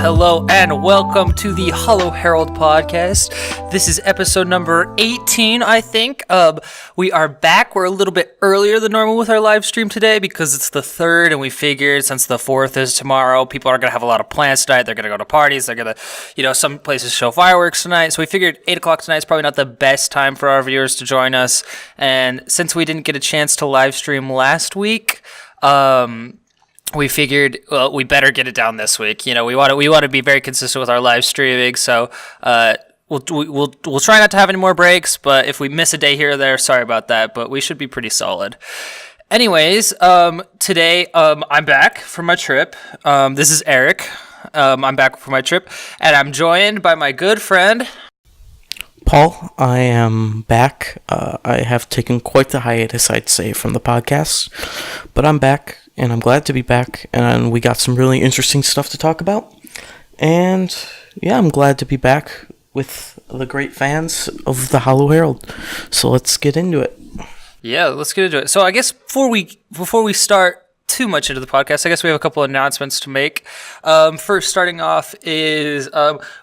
Hello and welcome to the Holo Herald podcast. This is episode number 18, I think. We are back. We're a little bit earlier than normal with our live stream today because it's the 3rd, and we figured since the 4th is tomorrow, people are going to have a lot of plans tonight. They're going to go to parties. They're going to, some places show fireworks tonight. So we figured 8 o'clock tonight is probably not the best time for our viewers to join us. And since we didn't get a chance to live stream last week, we figured, well, we better get it down this week. We want to be very consistent with our live streaming. So we'll try not to have any more breaks. But if we miss a day here or there, sorry about that. But we should be pretty solid. Anyways, today I'm back from my trip. This is Erik. I'm back from my trip, and I'm joined by my good friend Paul. I am back. I have taken quite the hiatus, I'd say, from the podcast, but I'm back. And I'm glad to be back, and we got some really interesting stuff to talk about. And yeah, I'm glad to be back with the great fans of the Holo Herald. So let's get into it. Yeah, let's get into it. So I guess before we start too much into the podcast, I guess we have a couple of announcements to make. First, starting off is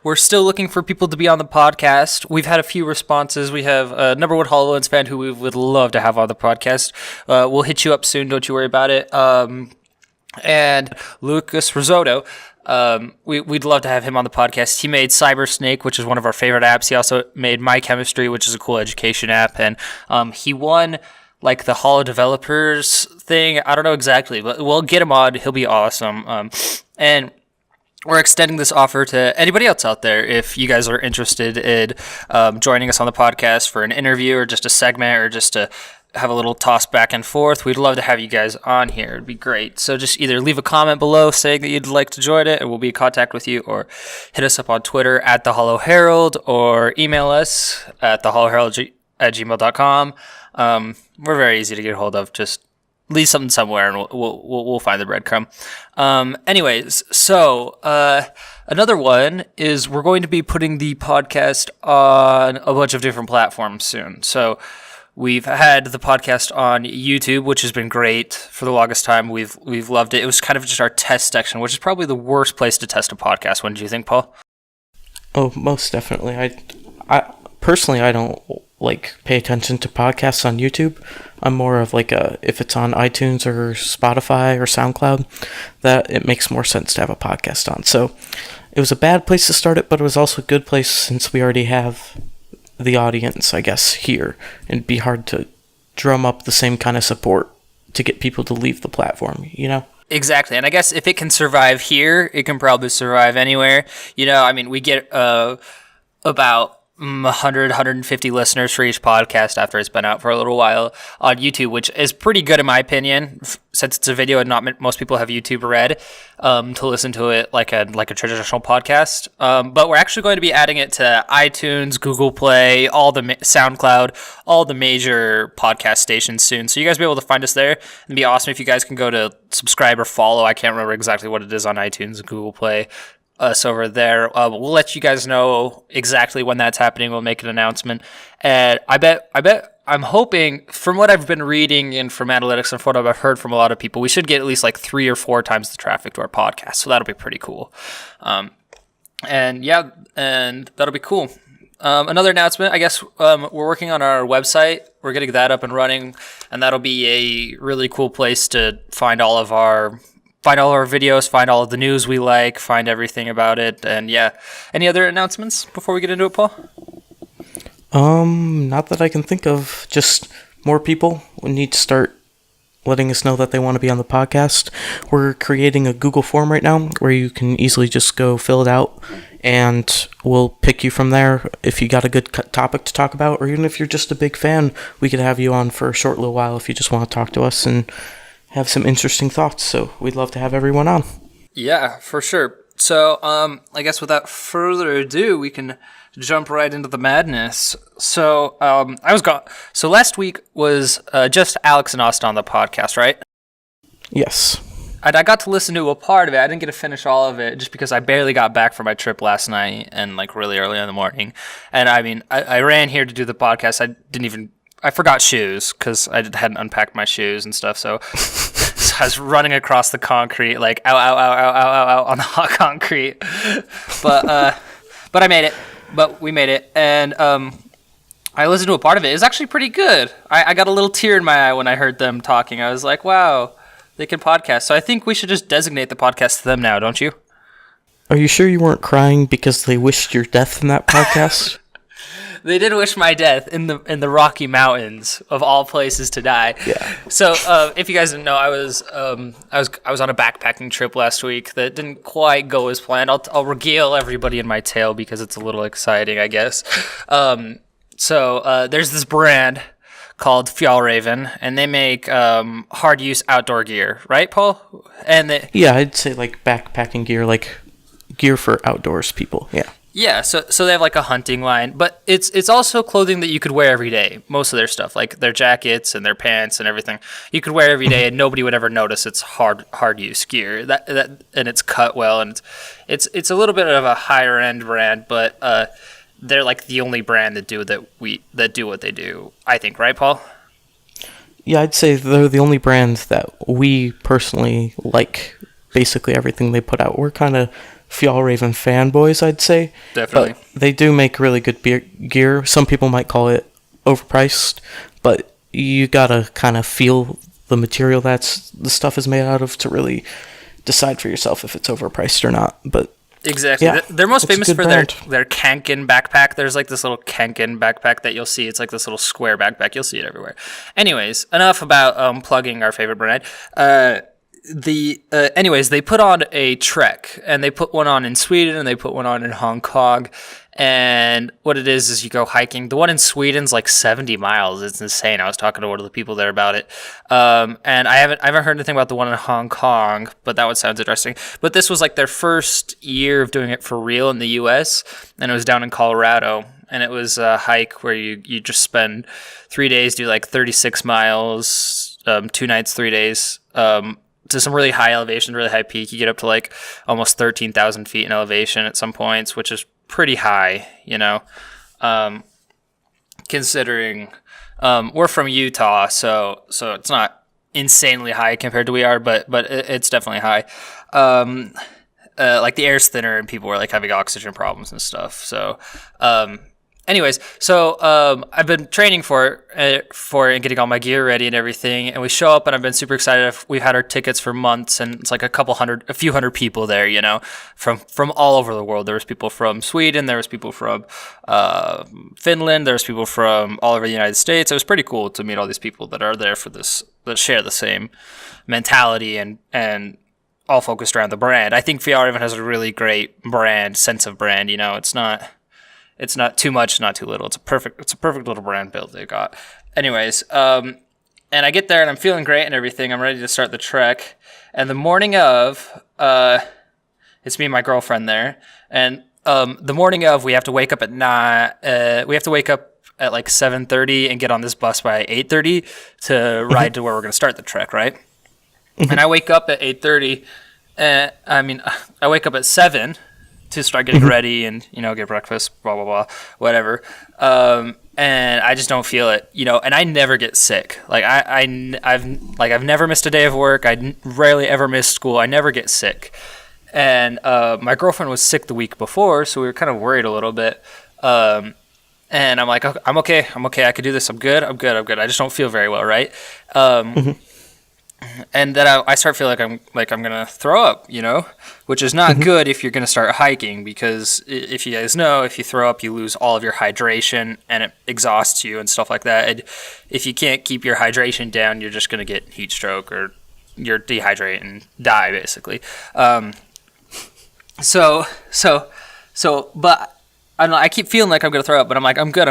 we're still looking for people to be on the podcast. We've had a few responses. We have a number one HoloLens fan who we would love to have on the podcast. We'll hit you up soon. Don't you worry about it. And Lucas Risotto, we'd love to have him on the podcast. He made Cyber Snake, which is one of our favorite apps. He also made My Chemistry, which is a cool education app. And he won like the Holo developers thing. I don't know exactly, but we'll get him on. He'll be awesome. And we're extending this offer to anybody else out there. If you guys are interested in joining us on the podcast for an interview or just a segment or just to have a little toss back and forth, we'd love to have you guys on here. It'd be great. So just either leave a comment below saying that you'd like to join it and we'll be in contact with you, or hit us up on Twitter at the Holo Herald, or email us at theHoloHerald@gmail.com. We're very easy to get a hold of. Just leave something somewhere and we'll find the breadcrumb. Anyways, so another one is we're going to be putting the podcast on a bunch of different platforms soon. So we've had the podcast on YouTube, which has been great for the longest time. We've loved it. It was kind of just our test section, which is probably the worst place to test a podcast. What did you think, Paul? Oh, most definitely. I personally, I don't pay attention to podcasts on YouTube. I'm more of if it's on iTunes or Spotify or SoundCloud, that it makes more sense to have a podcast on. So it was a bad place to start it, but it was also a good place since we already have the audience, I guess, here. It'd be hard to drum up the same kind of support to get people to leave the platform, Exactly. And I guess if it can survive here, it can probably survive anywhere. We get about 100, 150 listeners for each podcast after it's been out for a little while on YouTube, which is pretty good in my opinion, since it's a video and not most people have YouTube Red to listen to it like a traditional podcast. But we're actually going to be adding it to iTunes, Google Play, all the SoundCloud, all the major podcast stations soon. So you guys will be able to find us there. It'd be awesome if you guys can go to subscribe or follow. I can't remember exactly what it is on iTunes and Google Play. Us over there. We'll let you guys know exactly when that's happening. We'll make an announcement. And I'm hoping, from what I've been reading and from analytics and from what I've heard from a lot of people, we should get at least 3 or 4 times the traffic to our podcast. So that'll be pretty cool. And that'll be cool. Another announcement, I guess, we're working on our website. We're getting that up and running, and that'll be a really cool place to find all of our videos, find all of the news we like, find everything about it. And yeah, any other announcements before we get into it, Paul? Not that I can think of. Just more people need to start letting us know that they want to be on the podcast. We're creating a Google form right now where you can easily just go fill it out, and we'll pick you from there if you got a good topic to talk about, or even if you're just a big fan, we could have you on for a short little while if you just want to talk to us and have some interesting thoughts. So we'd love to have everyone on. Yeah, for sure. So, I guess without further ado, we can jump right into the madness. So, I was gone. So last week was just Alex and Austin on the podcast, right? Yes. And I got to listen to a part of it. I didn't get to finish all of it just because I barely got back from my trip last night and like really early in the morning. And I mean, I ran here to do the podcast. I forgot shoes because I hadn't unpacked my shoes and stuff. So, so I was running across the concrete, like ow, ow, ow, ow, ow, ow, ow on the hot concrete. But I made it. But we made it. And I listened to a part of it. It was actually pretty good. I got a little tear in my eye when I heard them talking. I was like, wow. They can podcast. So I think we should just designate the podcast to them now, don't you? Are you sure you weren't crying because they wished your death in that podcast? They did wish my death in the Rocky Mountains of all places to die. Yeah. So if you guys didn't know, I was on a backpacking trip last week that didn't quite go as planned. I'll regale everybody in my tale because it's a little exciting, I guess. So there's this brand called Fjallraven, and they make hard use outdoor gear, right, Paul? And yeah, I'd say like backpacking gear, like gear for outdoors people. Yeah. Yeah, so they have like a hunting line, but it's also clothing that you could wear every day. Most of their stuff, like their jackets and their pants and everything, you could wear every day, and nobody would ever notice it's hard use gear. That and it's cut well, and it's a little bit of a higher end brand, but they're like the only brand that do what they do, I think, right, Paul? Yeah, I'd say they're the only brand that we personally like. Basically, everything they put out. We're kind of Fjallraven fanboys, I'd say. Definitely. But they do make really good gear. Some people might call it overpriced, but you gotta kind of feel the material the stuff is made out of to really decide for yourself if it's overpriced or not. But exactly. Yeah, they're most famous for their Kanken backpack. There's like this little Kanken backpack that you'll see. It's like this little square backpack. You'll see it everywhere. Anyways, enough about plugging our favorite brand. Anyways, they put on a trek, and they put one on in Sweden, and they put one on in Hong Kong. And what it is you go hiking. The one in Sweden's like 70 miles. It's insane. I was talking to one of the people there about it. And I haven't heard anything about the one in Hong Kong, but that one sounds interesting. But this was like their first year of doing it for real in the US, and it was down in Colorado. And it was a hike where you just spend 3 days, do like 36 miles, 2 nights, 3 days, to some really high elevation, really high peak. You get up to like almost 13,000 feet in elevation at some points, which is pretty high, considering we're from Utah, so it's not insanely high compared to we are, but it's definitely high. Like the air's thinner and people were like having oxygen problems and stuff. So anyways, so I've been training for it and getting all my gear ready and everything, and we show up, and I've been super excited. We've had our tickets for months, and it's like a few hundred people there, from all over the world. There was people from Sweden, there was people from Finland, there was people from all over the United States. It was pretty cool to meet all these people that are there for this, that share the same mentality and all focused around the brand. I think Fjallraven has a really great sense of brand. It's not too much, not too little. It's a perfect little brand build they got. Anyways, and I get there and I'm feeling great and everything. I'm ready to start the trek. And the morning of, it's me and my girlfriend there. And the morning of, we have to wake up at 9. We have to wake up at like 7:30 and get on this bus by 8:30 to ride to where we're going to start the trek, right? And I wake up at 8:30. I wake up at 7 to start getting ready and, get breakfast, blah, blah, blah, whatever. And I just don't feel it, and I never get sick. Like I've never missed a day of work. I rarely ever miss school. I never get sick. And my girlfriend was sick the week before, so we were kind of worried a little bit. And I'm like, okay, I'm okay. I could do this. I'm good. I just don't feel very well, right? And then I start feeling like I'm gonna throw up, which is not good if you're gonna start hiking, because if you guys know, if you throw up, you lose all of your hydration and it exhausts you and stuff like that. And if you can't keep your hydration down, you're just gonna get heat stroke or you're dehydrate and die basically. But I don't know, I keep feeling like I'm gonna throw up, but I'm like, I'm good.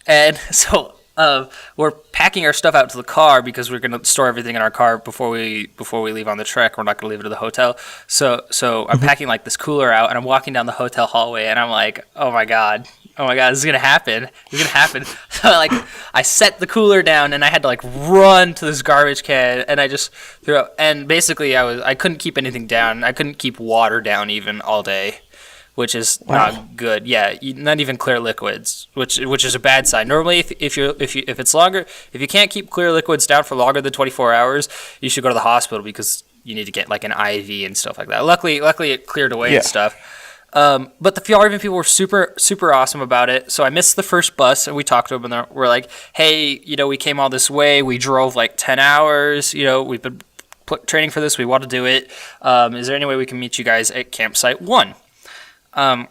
And so we're packing our stuff out to the car because we're gonna store everything in our car before we leave on the trek. We're not gonna leave it at the hotel. So I'm packing like this cooler out, and I'm walking down the hotel hallway, and I'm like, oh my god, this is gonna happen. So like, I set the cooler down, and I had to like run to this garbage can, and I just threw up. And basically, I couldn't keep anything down. I couldn't keep water down even all day, which is not good. Yeah, not even clear liquids, which is a bad sign. Normally, if it's longer, if you can't keep clear liquids down for longer than 24 hours, you should go to the hospital because you need to get like an IV and stuff like that. Luckily it cleared away and stuff. But the Fjallraven people were super, super awesome about it. So I missed the first bus, and we talked to them, and we're like, hey, we came all this way. We drove like 10 hours. We've been training for this. We want to do it. Is there any way we can meet you guys at campsite 1? And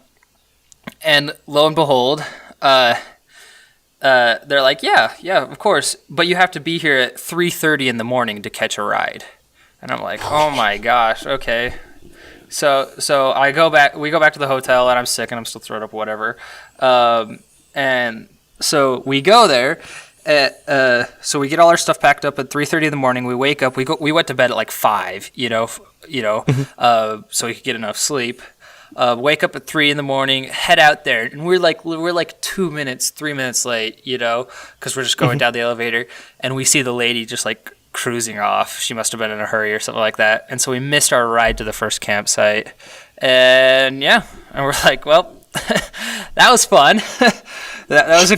lo and behold, they're like, yeah, of course, but you have to be here at 3:30 in the morning to catch a ride. And I'm like, oh my gosh, okay. So we go back to the hotel, and I'm sick, and I'm still throwing up, whatever. And so we go there. So we get all our stuff packed up at 3:30 in the morning. We wake up. We went to bed at like 5. So we could get enough sleep. Wake up at 3 in the morning, head out there, and we're like 3 minutes late, because we're just going down the elevator, and we see the lady just like cruising off. She must have been in a hurry or something like that, and so we missed our ride to the first campsite, and we're like, well, that was fun. that was a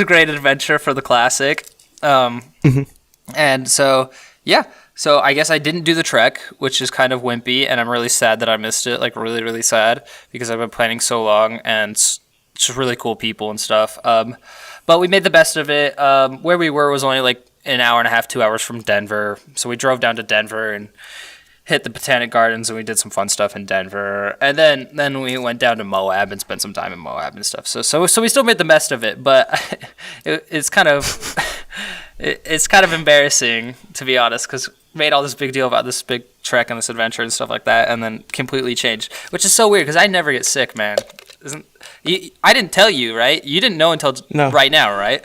great adventure for the classic, and so yeah. So I guess I didn't do the trek, which is kind of wimpy, and I'm really sad that I missed it, like really, really sad, because I've been planning so long, and it's just really cool people and stuff. But we made the best of it. Where we were was only like an hour and a half, 2 hours from Denver. So we drove down to Denver and hit the Botanic Gardens, and we did some fun stuff in Denver. And then we went down to Moab and spent some time in Moab and stuff. So we still made the best of it, but it's kind of it's kind of embarrassing, to be honest, because made all this big deal about this big trek and this adventure and stuff like that, and then completely changed, which is so weird because I never get sick, man. I didn't tell you, right? You didn't know until right now, right?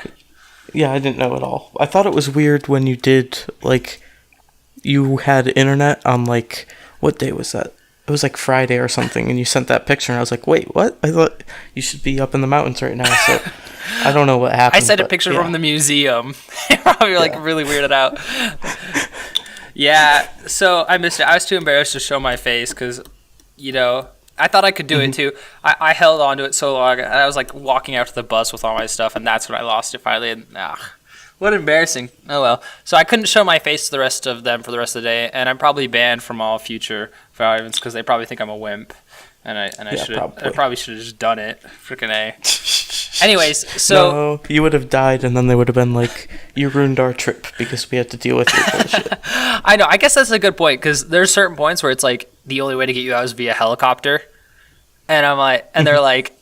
Yeah, I didn't know at all. I thought it was weird when you did, like, you had internet on, like, what day was that? It was like Friday or something, and you sent that picture, and I was like, wait, what? I thought you should be up in the mountains right now, so I don't know what happened. I sent a picture from the museum. Probably, really weirded out. Yeah, so I missed it. I was too embarrassed to show my face because, I thought I could do it too. I held on to it so long, and I was like walking out to the bus with all my stuff, and that's when I lost it finally. And what embarrassing. Oh well. So I couldn't show my face to the rest of them for the rest of the day, and I'm probably banned from all future Valorant events because they probably think I'm a wimp, and I probably should have just done it. Freaking A. Anyways, so no, you would have died, and then they would have been like, "You ruined our trip because we had to deal with your bullshit." I know. I guess that's a good point because there's certain points where it's like the only way to get you out is via helicopter, and I'm like, and they're like,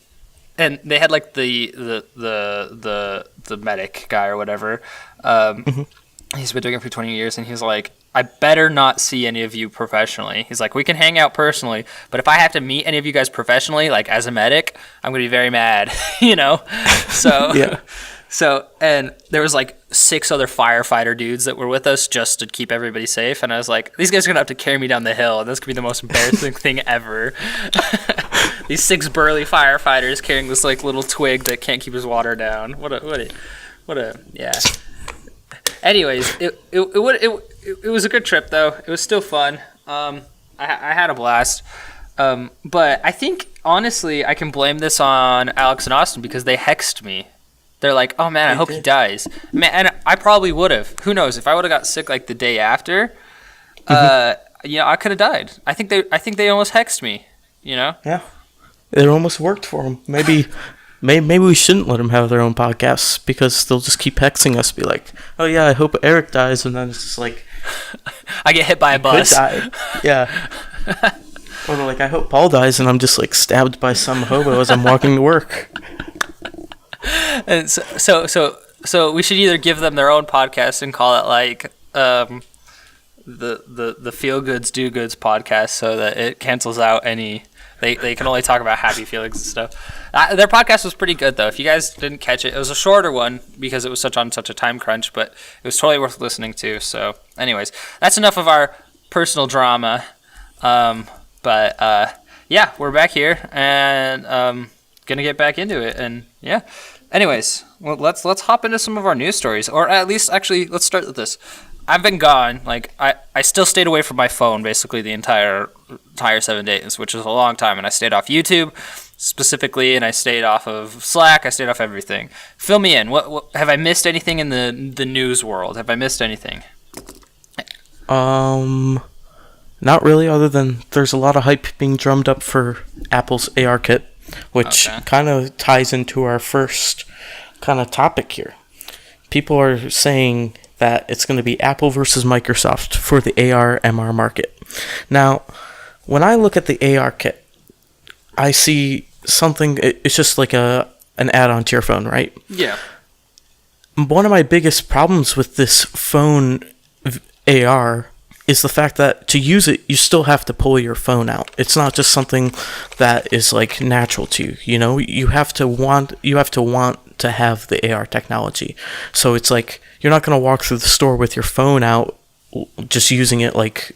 and they had like the medic guy or whatever. He's been doing it for 20 years, and he's like, I better not see any of you professionally. He's like, we can hang out personally, but if I have to meet any of you guys professionally, like as a medic, I'm going to be very mad, So, yeah. So, and there was like 6 other firefighter dudes that were with us just to keep everybody safe. And I was like, these guys are going to have to carry me down the hill, and this could be the most embarrassing thing ever. These 6 burly firefighters carrying this like little twig that can't keep his water down. What a, yeah. Anyways, it was a good trip though. It was still fun. I had a blast. But I think honestly I can blame this on Alex and Austin because they hexed me. They're like, "Oh man, I hope he dies." Man, and I probably would have. Who knows? If I would have got sick like the day after, I could have died. I think they almost hexed me. Yeah, it almost worked for them. Maybe we shouldn't let them have their own podcasts because they'll just keep hexing us. Be like, "Oh yeah, I hope Erik dies," and then it's just like, I get hit by a bus. Die. Yeah. Or they're like, "I hope Paul dies," and I'm just like stabbed by some hobo as I'm walking to work. And so we should either give them their own podcast and call it like the Feel Goods Do Goods podcast, so that it cancels out any They can only talk about happy feelings and stuff. Their podcast was pretty good though. If you guys didn't catch it, it was a shorter one because it was such a time crunch, but it was totally worth listening to. So, anyways, that's enough of our personal drama. Yeah, we're back here and gonna get back into it. And yeah, anyways, well, let's hop into some of our news stories, or at least actually let's start with this. I've been gone. Like I still stayed away from my phone basically the entire 7 days, which is a long time, and I stayed off YouTube specifically, and I stayed off of Slack. I stayed off everything. Fill me in. What have I missed anything in the news world? Have I missed anything? Not really, other than there's a lot of hype being drummed up for Apple's ARKit, which kind of ties into our first kind of topic here. People are saying that it's going to be Apple versus Microsoft for the AR/MR market. Now, when I look at the ARKit, I see something. It's just like an add-on to your phone, right? Yeah. One of my biggest problems with this phone AR is the fact that to use it, you still have to pull your phone out. It's not just something that is like natural to you. You know, you have to want to have the AR technology. So it's like you're not going to walk through the store with your phone out, just using it like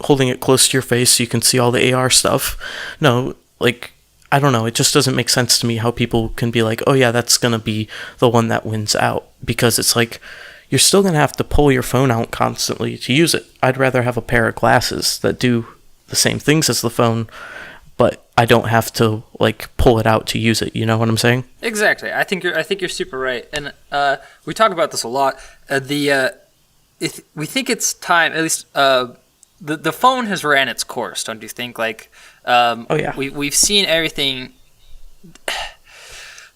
holding it close to your face so you can see all the AR stuff. No, like I don't know. It just doesn't make sense to me how people can be like, oh yeah, that's going to be the one that wins out, because it's like you're still going to have to pull your phone out constantly to use it. I'd rather have a pair of glasses that do the same things as the phone, but I don't have to like pull it out to use it. You know what I'm saying? Exactly. I think you're super right, and we talk about this a lot. We think it's time. At least the phone has ran its course. Don't you think? Like, we've seen everything.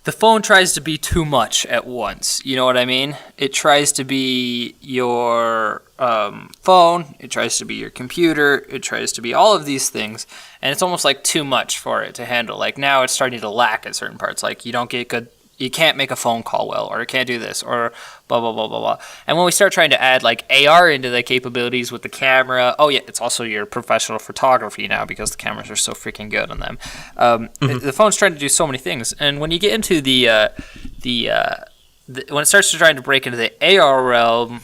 The phone tries to be too much at once. You know what I mean? It tries to be your phone. It tries to be your computer. It tries to be all of these things. And it's almost like too much for it to handle. Like now it's starting to lack at certain parts. Like you can't make a phone call well, or you can't do this, or blah, blah, blah, blah, blah. And when we start trying to add like AR into the capabilities with the camera, it's also your professional photography now because the cameras are so freaking good on them. The phone's trying to do so many things. And when you get into when it starts to try to break into the AR realm,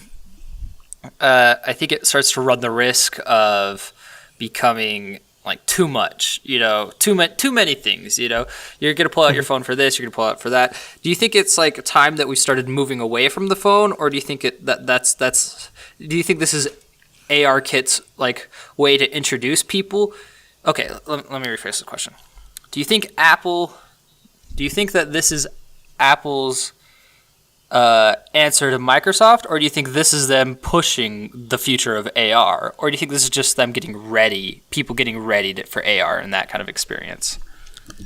I think it starts to run the risk of becoming like too much, too many things, you're going to pull out your phone for this, you're going to pull out for that. Do you think it's like a time that we started moving away from the phone, or do you think do you think this is ARKit's like way to introduce people? Okay, let me rephrase the question. Do you think that this is Apple's answer to Microsoft, or do you think this is them pushing the future of AR, or do you think this is just them people getting ready for AR and that kind of experience?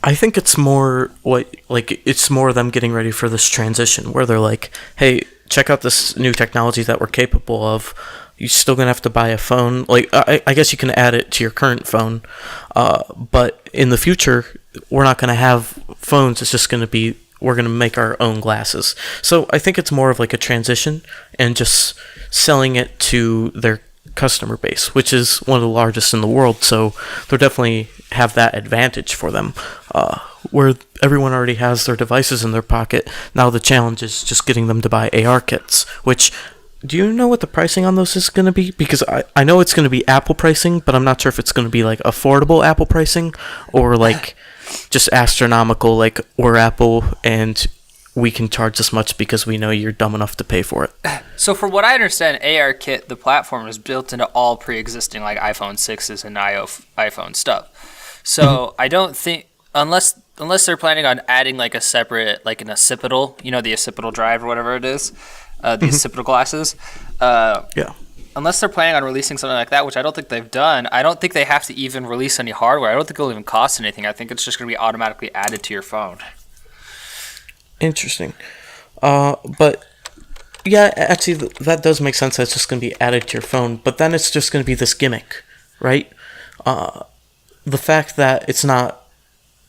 I think it's more it's more them getting ready for this transition where they're like, hey, check out this new technology that we're capable of. You're still gonna have to buy a phone. Like I guess you can add it to your current phone, but in the future we're not gonna have phones. It's just gonna be we're going to make our own glasses. So I think it's more of like a transition and just selling it to their customer base, which is one of the largest in the world. So they'll definitely have that advantage for them, where everyone already has their devices in their pocket. Now the challenge is just getting them to buy AR kits, which, do you know what the pricing on those is going to be? Because I know it's going to be Apple pricing, but I'm not sure if it's going to be like affordable Apple pricing or like just astronomical, like we're Apple and we can charge this much because we know you're dumb enough to pay for it. So from what I understand, ARKit, the platform, is built into all pre-existing like iPhone 6s and iPhone stuff. So I don't think, unless they're planning on adding like a separate, like an occipital, the occipital drive or whatever it is, the occipital glasses. Unless they're planning on releasing something like that, which I don't think they've done, I don't think they have to even release any hardware. I don't think it'll even cost anything. I think it's just going to be automatically added to your phone. Interesting. But yeah, actually, that does make sense. That's just going to be added to your phone. But then it's just going to be this gimmick, right? The fact that it's not,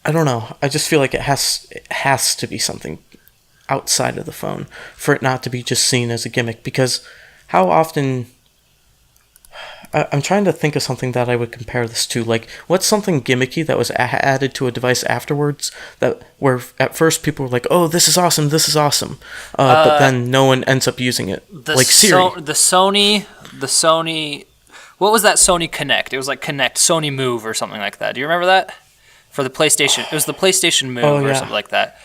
I don't know. I just feel like it has to be something outside of the phone for it not to be just seen as a gimmick. Because how often, I'm trying to think of something that I would compare this to. Like, what's something gimmicky that was added to a device afterwards that where at first people were like, "Oh, this is awesome, this is awesome," but then no one ends up using it. Like Siri. The Sony. What was that Sony Connect? It was like Connect, Sony Move, or something like that. Do you remember that? For the PlayStation, it was the PlayStation Move or something like that.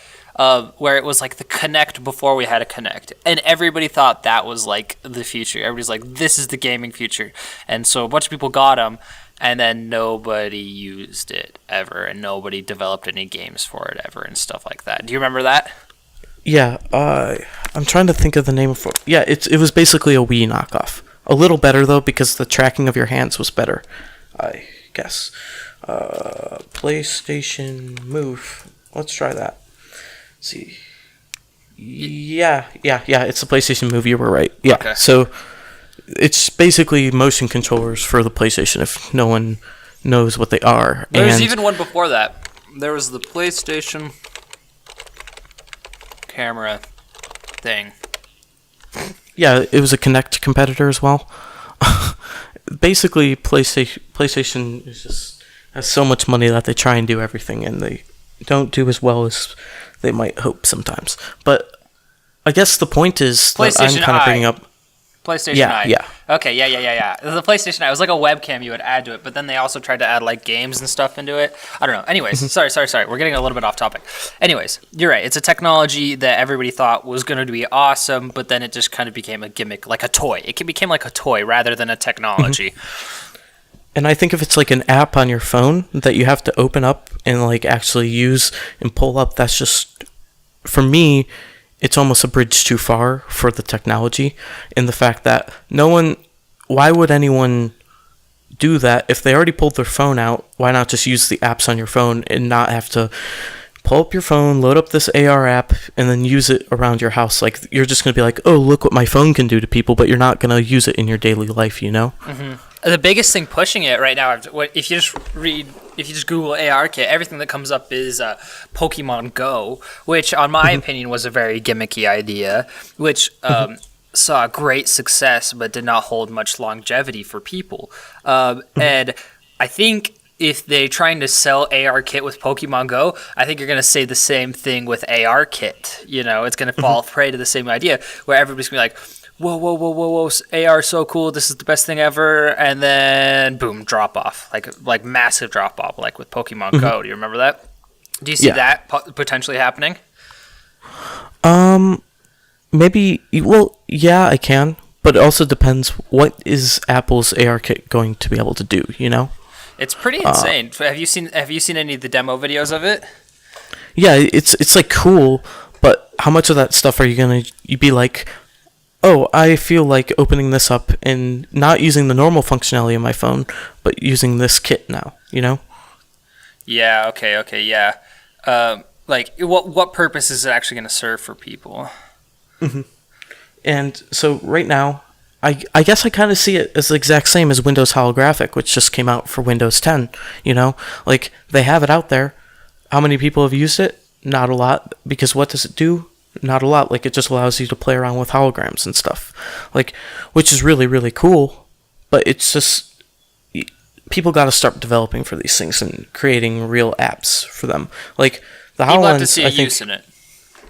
Where it was like the Connect before we had a Connect. And everybody thought that was like the future. Everybody's like, this is the gaming future. And so a bunch of people got them, and then nobody used it ever, and nobody developed any games for it ever and stuff like that. Do you remember that? Yeah, I'm trying to think of the name of it. Yeah, it was basically a Wii knockoff. A little better, though, because the tracking of your hands was better, I guess. PlayStation Move. Let's try that. See. Yeah, it's the PlayStation Move. You were right. Yeah, okay. So it's basically motion controllers for the PlayStation if no one knows what they are. There's even one before that. There was the PlayStation camera thing. Yeah, it was a Kinect competitor as well. Basically, PlayStation is just has so much money that they try and do everything, and they don't do as well as they might hope sometimes. But I guess the point is that I'm kind of bringing up PlayStation Eye. Yeah. Okay, yeah. The PlayStation Eye was like a webcam you would add to it, but then they also tried to add like games and stuff into it. I don't know. Anyways, sorry. We're getting a little bit off topic. Anyways, you're right. It's a technology that everybody thought was going to be awesome, but then it just kind of became a gimmick, like a toy. It became like a toy rather than a technology. And I think if it's like an app on your phone that you have to open up and like actually use and pull up, that's just, for me, it's almost a bridge too far for the technology, in the fact that why would anyone do that if they already pulled their phone out? Why not just use the apps on your phone and not have to pull up your phone, load up this AR app, and then use it around your house? Like, you're just going to be like, oh, look what my phone can do to people, but you're not going to use it in your daily life, you know? Mm-hmm. The biggest thing pushing it right now, if you just Google ARKit, everything that comes up is Pokemon Go, which, on my opinion, was a very gimmicky idea, which saw great success but did not hold much longevity for people. And I think if they're trying to sell ARKit with Pokemon Go, I think you're going to say the same thing with ARKit. You know, it's going to fall prey to the same idea, where everybody's going to be like, whoa, AR so cool, this is the best thing ever, and then boom, drop off, like massive drop off, like with Pokemon Go. Do you remember that? Do you see that potentially happening? Maybe. Well, yeah, I can, but it also depends. What is Apple's ARKit going to be able to do? You know, it's pretty insane. Have you seen any of the demo videos of it? Yeah, it's like cool, but how much of that stuff are you be like, oh, I feel like opening this up and not using the normal functionality of my phone, but using this kit now, you know? Yeah, okay, yeah. Like, what purpose is it actually going to serve for people? And so right now, I guess I kind of see it as the exact same as Windows Holographic, which just came out for Windows 10, you know? Like, they have it out there. How many people have used it? Not a lot, because what does it do? Not a lot. Like, it just allows you to play around with holograms and stuff, like, which is really, really cool. But it's just, people got to start developing for these things and creating real apps for them. Like the HoloLens, you'd love to see a use in it.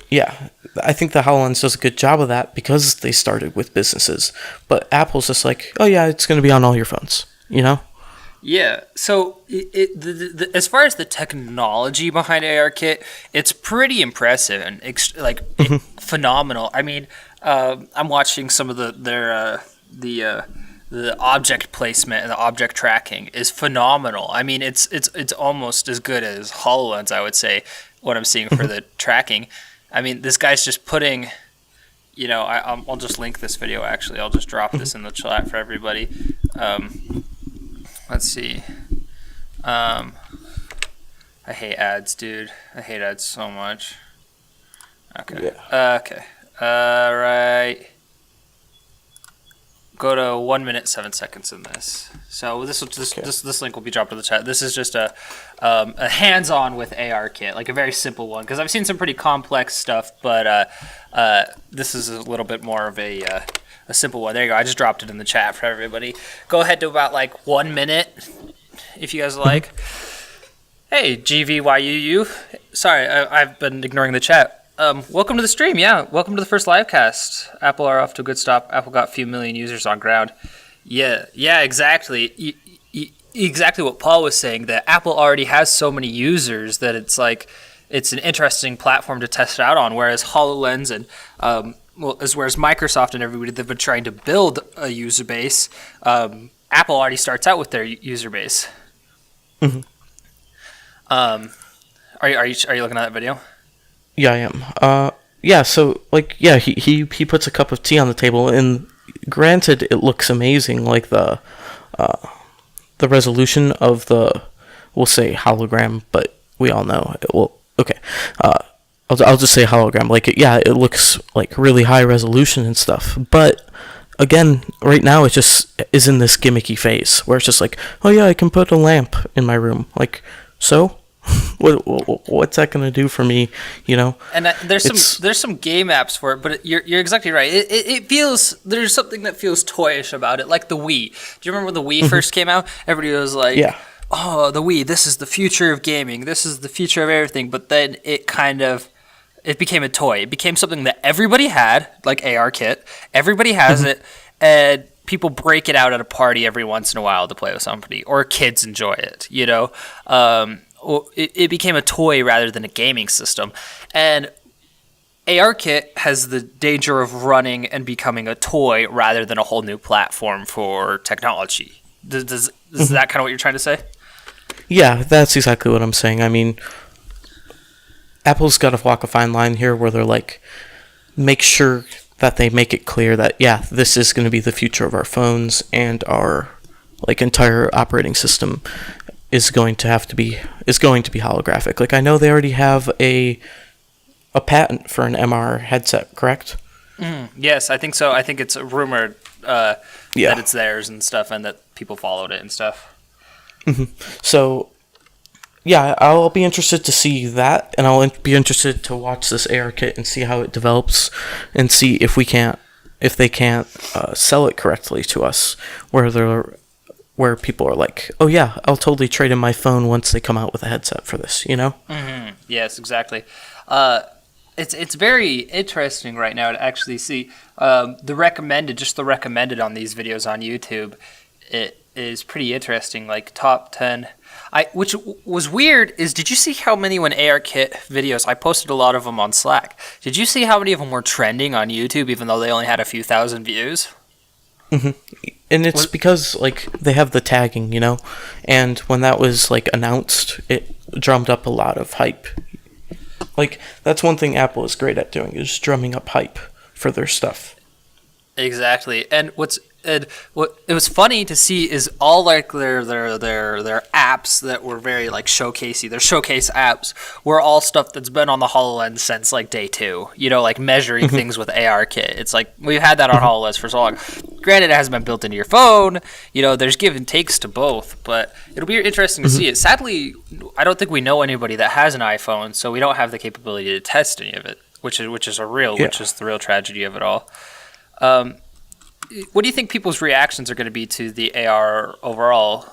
Yeah, I think the HoloLens does a good job of that because they started with businesses. But Apple's just like, oh yeah, it's going to be on all your phones, you know? Yeah, so as far as the technology behind ARKit, it's pretty impressive and phenomenal. I mean, I'm watching some of the object placement and the object tracking is phenomenal. I mean, it's almost as good as HoloLens, I would say, what I'm seeing for the tracking. I mean, this guy's just putting, you know, I'll just link this video, actually. I'll just drop this in the chat for everybody. Let's see. I hate ads, dude. I hate ads so much. Okay. Yeah. Okay. All right. Go to 1 minute 7 seconds in this. So this link will be dropped in the chat. This is just a hands-on with ARKit, like a very simple one, because I've seen some pretty complex stuff, but this is a little bit more of a a simple one. There you go. I just dropped it in the chat for everybody. Go ahead to about like 1 minute, if you guys like. Hey, GVYUU. Sorry, I've been ignoring the chat. Welcome to the stream. Yeah, welcome to the first live cast. Apple are off to a good stop. Apple got a few million users on ground. Yeah, exactly. Exactly what Paul was saying, that Apple already has so many users that it's like it's an interesting platform to test it out on, whereas HoloLens and whereas Microsoft and everybody, they've been trying to build a user base. Apple already starts out with their user base. Mm-hmm. Are you looking at that video? Yeah, I am. So like, he puts a cup of tea on the table, and granted, it looks amazing. Like the resolution of the, we'll say hologram, but we all know it will. Okay, I'll just say hologram. Like, it looks like really high resolution and stuff. But again, right now it just is in this gimmicky phase where it's just like, oh yeah, I can put a lamp in my room. Like, so. What's that gonna do for me? And there's some game apps for it, but you're exactly right. It feels, there's something that feels toyish about it, like the Wii. Do you remember when the Wii first came out? Everybody was like, "Oh, the Wii! This is the future of gaming. This is the future of everything." But then it became a toy. It became something that everybody had, like ARKit. Everybody has it, and people break it out at a party every once in a while to play with somebody, or kids enjoy it. It became a toy rather than a gaming system. And ARKit has the danger of running and becoming a toy rather than a whole new platform for technology. Is that kind of what you're trying to say? Yeah, that's exactly what I'm saying. I mean, Apple's got to walk a fine line here where they're like, make sure that they make it clear that, this is going to be the future of our phones, and our like entire operating system is going to be holographic. Like, I know they already have a patent for an MR headset, correct? Yes, I think so. I think it's rumored that it's theirs and stuff, and that people followed it and stuff. Mm-hmm. So, I'll be interested to see that, and I'll be interested to watch this ARKit and see how it develops, and see if they can't sell it correctly to us, where people are like, oh yeah, I'll totally trade in my phone once they come out with a headset for this, Mm-hmm. Yes, exactly. It's very interesting right now to actually see the recommended on these videos on YouTube. It is pretty interesting, like top 10. Which was weird is, did you see how many when ARKit videos, I posted a lot of them on Slack. Did you see how many of them were trending on YouTube even though they only had a few thousand views? Mm-hmm. And it's because, like, they have the tagging, and when that was, like, announced, it drummed up a lot of hype. Like, that's one thing Apple is great at doing, is drumming up hype for their stuff. Exactly. And what it was funny to see is all like their apps that were very like showcasey. Their showcase apps were all stuff that's been on the HoloLens since like day 2. Like measuring things with ARKit. It's like we've had that on HoloLens for so long. Granted, it hasn't been built into your phone. There's give and takes to both, but it'll be interesting to see it. Sadly, I don't think we know anybody that has an iPhone, so we don't have the capability to test any of it, which is the real tragedy of it all. What do you think people's reactions are going to be to the AR overall,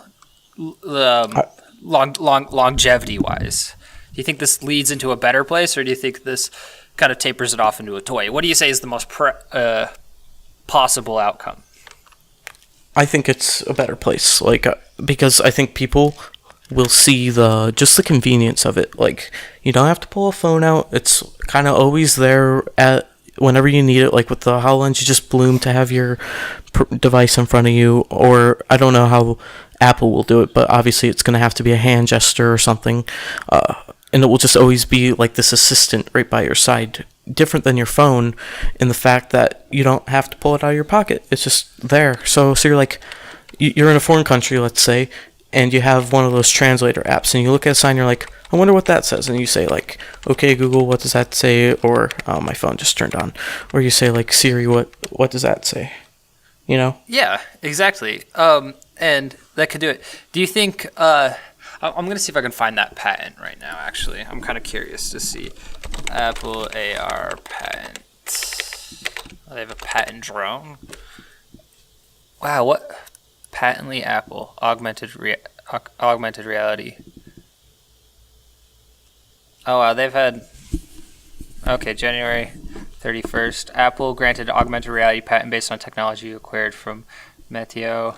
longevity-wise? Do you think this leads into a better place, or do you think this kind of tapers it off into a toy? What do you say is the most possible outcome? I think it's a better place, because I think people will see the convenience of it. Like, you don't have to pull a phone out. It's kind of always there whenever you need it. Like with the HoloLens, you just bloom to have your device in front of you, or I don't know how Apple will do it, but obviously it's going to have to be a hand gesture or something, and it will just always be like this assistant right by your side, different than your phone in the fact that you don't have to pull it out of your pocket. It's just there. So you're like, you're in a foreign country, let's say, and you have one of those translator apps, and you look at a sign, you're like, I wonder what that says, and you say like, okay Google, what does that say? Or my phone just turned on. Or you say like, Siri, what does that say? Yeah, exactly. And that could do it. Do you think I'm gonna see if I can find that patent right now, actually. I'm kind of curious to see Apple AR patent. They have a patent drone. Wow, what? Patently Apple. Augmented reality. Oh, wow, they've had... Okay, January 31st. Apple granted augmented reality patent based on technology acquired from Meteo.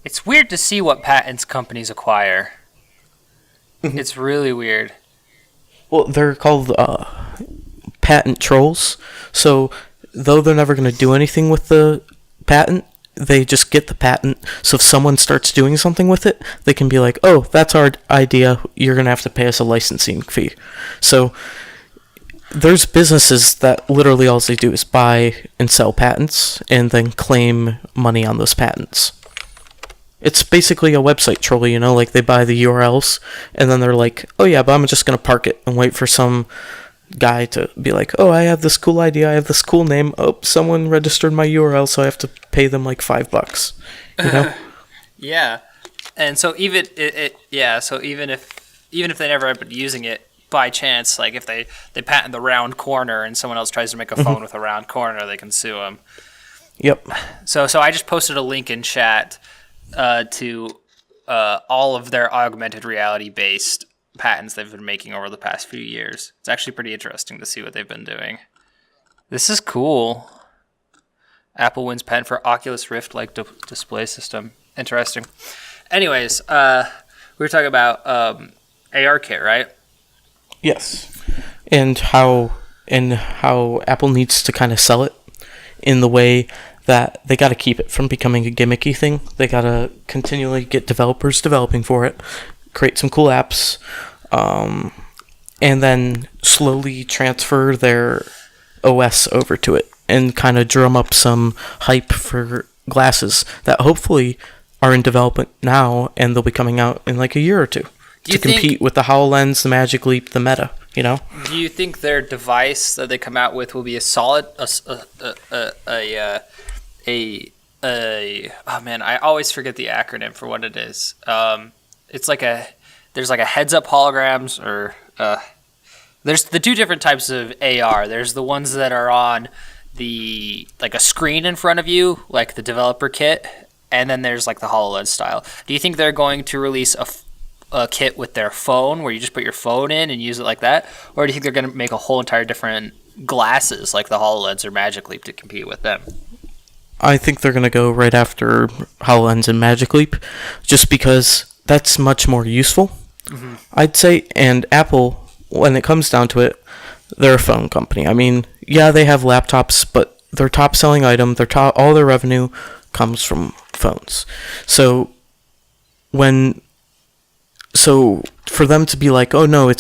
It's weird to see what patents companies acquire. It's really weird. Well, they're called patent trolls. So, though they're never going to do anything with the patent, they just get the patent. So if someone starts doing something with it, they can be like, oh, that's our idea. You're going to have to pay us a licensing fee. So there's businesses that literally all they do is buy and sell patents and then claim money on those patents. It's basically a website troll, you know, like they buy the URLs and then they're like, oh yeah, but I'm just going to park it and wait for some guy to be like, oh, I have this cool idea, I have this cool name. Oh, someone registered my URL, so I have to pay them like $5. You know? Yeah, and so even even if they never end up using it by chance, like if they patent the round corner and someone else tries to make a phone with a round corner, they can sue them. Yep. So I just posted a link in chat to all of their augmented reality based patents they've been making over the past few years. It's actually pretty interesting to see what they've been doing. This is cool. Apple wins patent for Oculus Rift like display system. Interesting. Anyways, we were talking about ARKit, right? Yes. And how Apple needs to kind of sell it in the way that they got to keep it from becoming a gimmicky thing. They got to continually get developers developing for it, create some cool apps, and then slowly transfer their OS over to it and kind of drum up some hype for glasses that hopefully are in development now and they'll be coming out in like a year or two to compete with the HoloLens, the Magic Leap, the Meta, you know? Do you think their device that they come out with will be a solid, oh man, I always forget the acronym for what it is. It's like there's like a heads-up holograms, or there's the two different types of AR. There's the ones that are on like a screen in front of you, like the developer kit, and then there's like the HoloLens style. Do you think they're going to release a kit with their phone where you just put your phone in and use it like that, or do you think they're going to make a whole entire different glasses like the HoloLens or Magic Leap to compete with them? I think they're going to go right after HoloLens and Magic Leap, just because that's much more useful, I'd say. And Apple, when it comes down to it, they're a phone company. I mean, yeah, they have laptops, but their top selling item, all their revenue comes from phones. So for them to be like, oh no,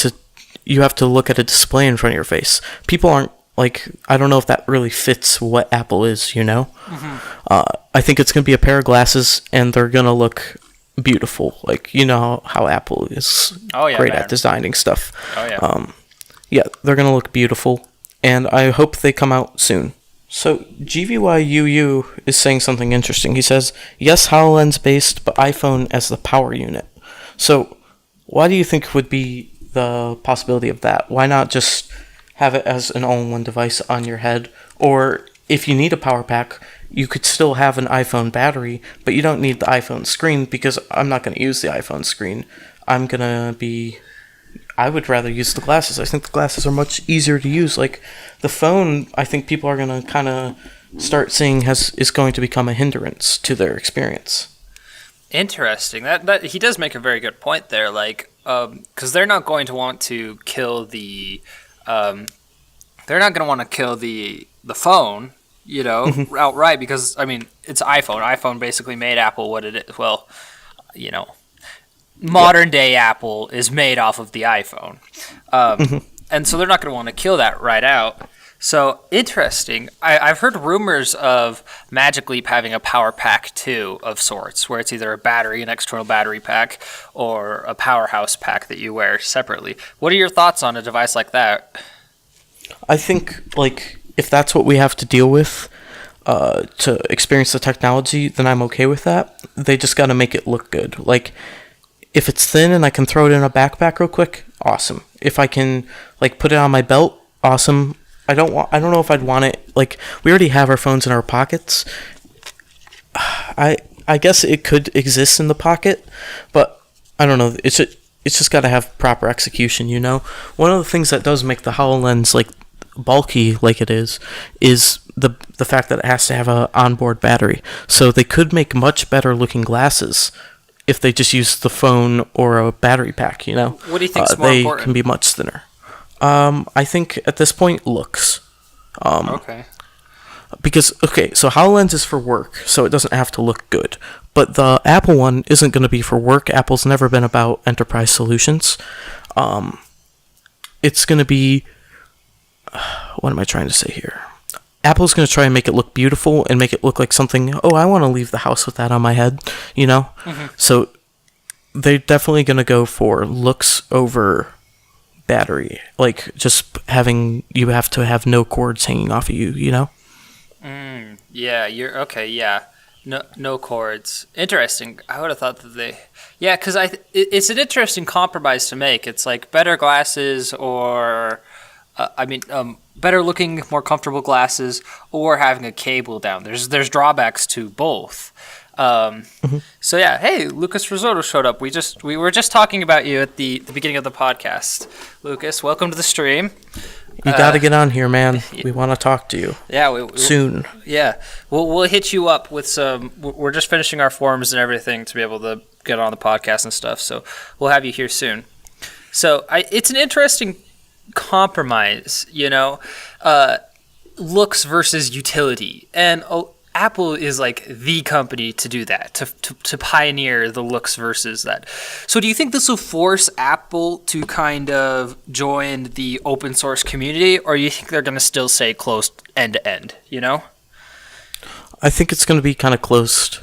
you have to look at a display in front of your face. People aren't like, I don't know if that really fits what Apple is, you know? I think it's going to be a pair of glasses and they're going to look beautiful. Like, you know how Apple is great at designing stuff. Oh, yeah. Yeah, they're going to look beautiful, and I hope they come out soon. So, GVYUU is saying something interesting. He says, yes, HoloLens based, but iPhone as the power unit. So, why do you think would be the possibility of that? Why not just have it as an all-in-one device on your head? Or if you need a power pack, you could still have an iPhone battery, but you don't need the iPhone screen, because I'm not going to use the iPhone screen. I would rather use the glasses. I think the glasses are much easier to use. Like, the phone, I think people are going to kind of start seeing is going to become a hindrance to their experience. Interesting. That he does make a very good point there. Like, because they're not going to want to kill the, they're not going to want to kill the phone, you know, outright. Because I mean, it's iPhone. iPhone basically made Apple what it is. Well, you know, modern day Apple is made off of the iPhone, and so they're not going to want to kill that right out. So, interesting. I've heard rumors of Magic Leap having a power pack too, of sorts, where it's either an external battery pack, or a powerhouse pack that you wear separately. What are your thoughts on a device like that? I think, like, if that's what we have to deal with to experience the technology, then I'm okay with that. They just got to make it look good. Like, if it's thin and I can throw it in a backpack real quick, awesome. If I can, like, put it on my belt, awesome. I don't know if I'd want it like we already have our phones in our pockets. I guess it could exist in the pocket, but I don't know. It's just got to have proper execution, you know? One of the things that does make the HoloLens, like, bulky like it is the fact that it has to have an onboard battery. So they could make much better looking glasses if they just use the phone or a battery pack, you know? What do you think's more they important? Can be much thinner. I think at this point, looks. Okay. Because, okay, so HoloLens is for work, so it doesn't have to look good. But the Apple one isn't going to be for work. Apple's never been about enterprise solutions. It's going to be... What am I trying to say here? Apple's going to try and make it look beautiful and make it look like something, oh, I want to leave the house with that on my head, you know? Mm-hmm. So they're definitely going to go for looks over battery. Like, just having... You have to have no cords hanging off of you, you know? Yeah, you're okay. Yeah, no cords. Interesting. I would have thought that they. Yeah, because it's an interesting compromise to make. It's like better glasses, or better looking, more comfortable glasses, or having a cable down. There's drawbacks to both. So yeah, hey, Lucas Risotto showed up. We were just talking about you at the beginning of the podcast. Lucas, welcome to the stream. You got to get on here, man. We want to talk to you. Yeah, soon. Yeah, we'll hit you up with some. We're just finishing our forms and everything to be able to get on the podcast and stuff. So we'll have you here soon. So it's an interesting compromise, you know, looks versus utility, and Apple is like the company to do that, to pioneer the looks versus that. So do you think this will force Apple to kind of join the open source community, or you think they're going to still stay closed end to end, you know? I think it's going to be kind of closed,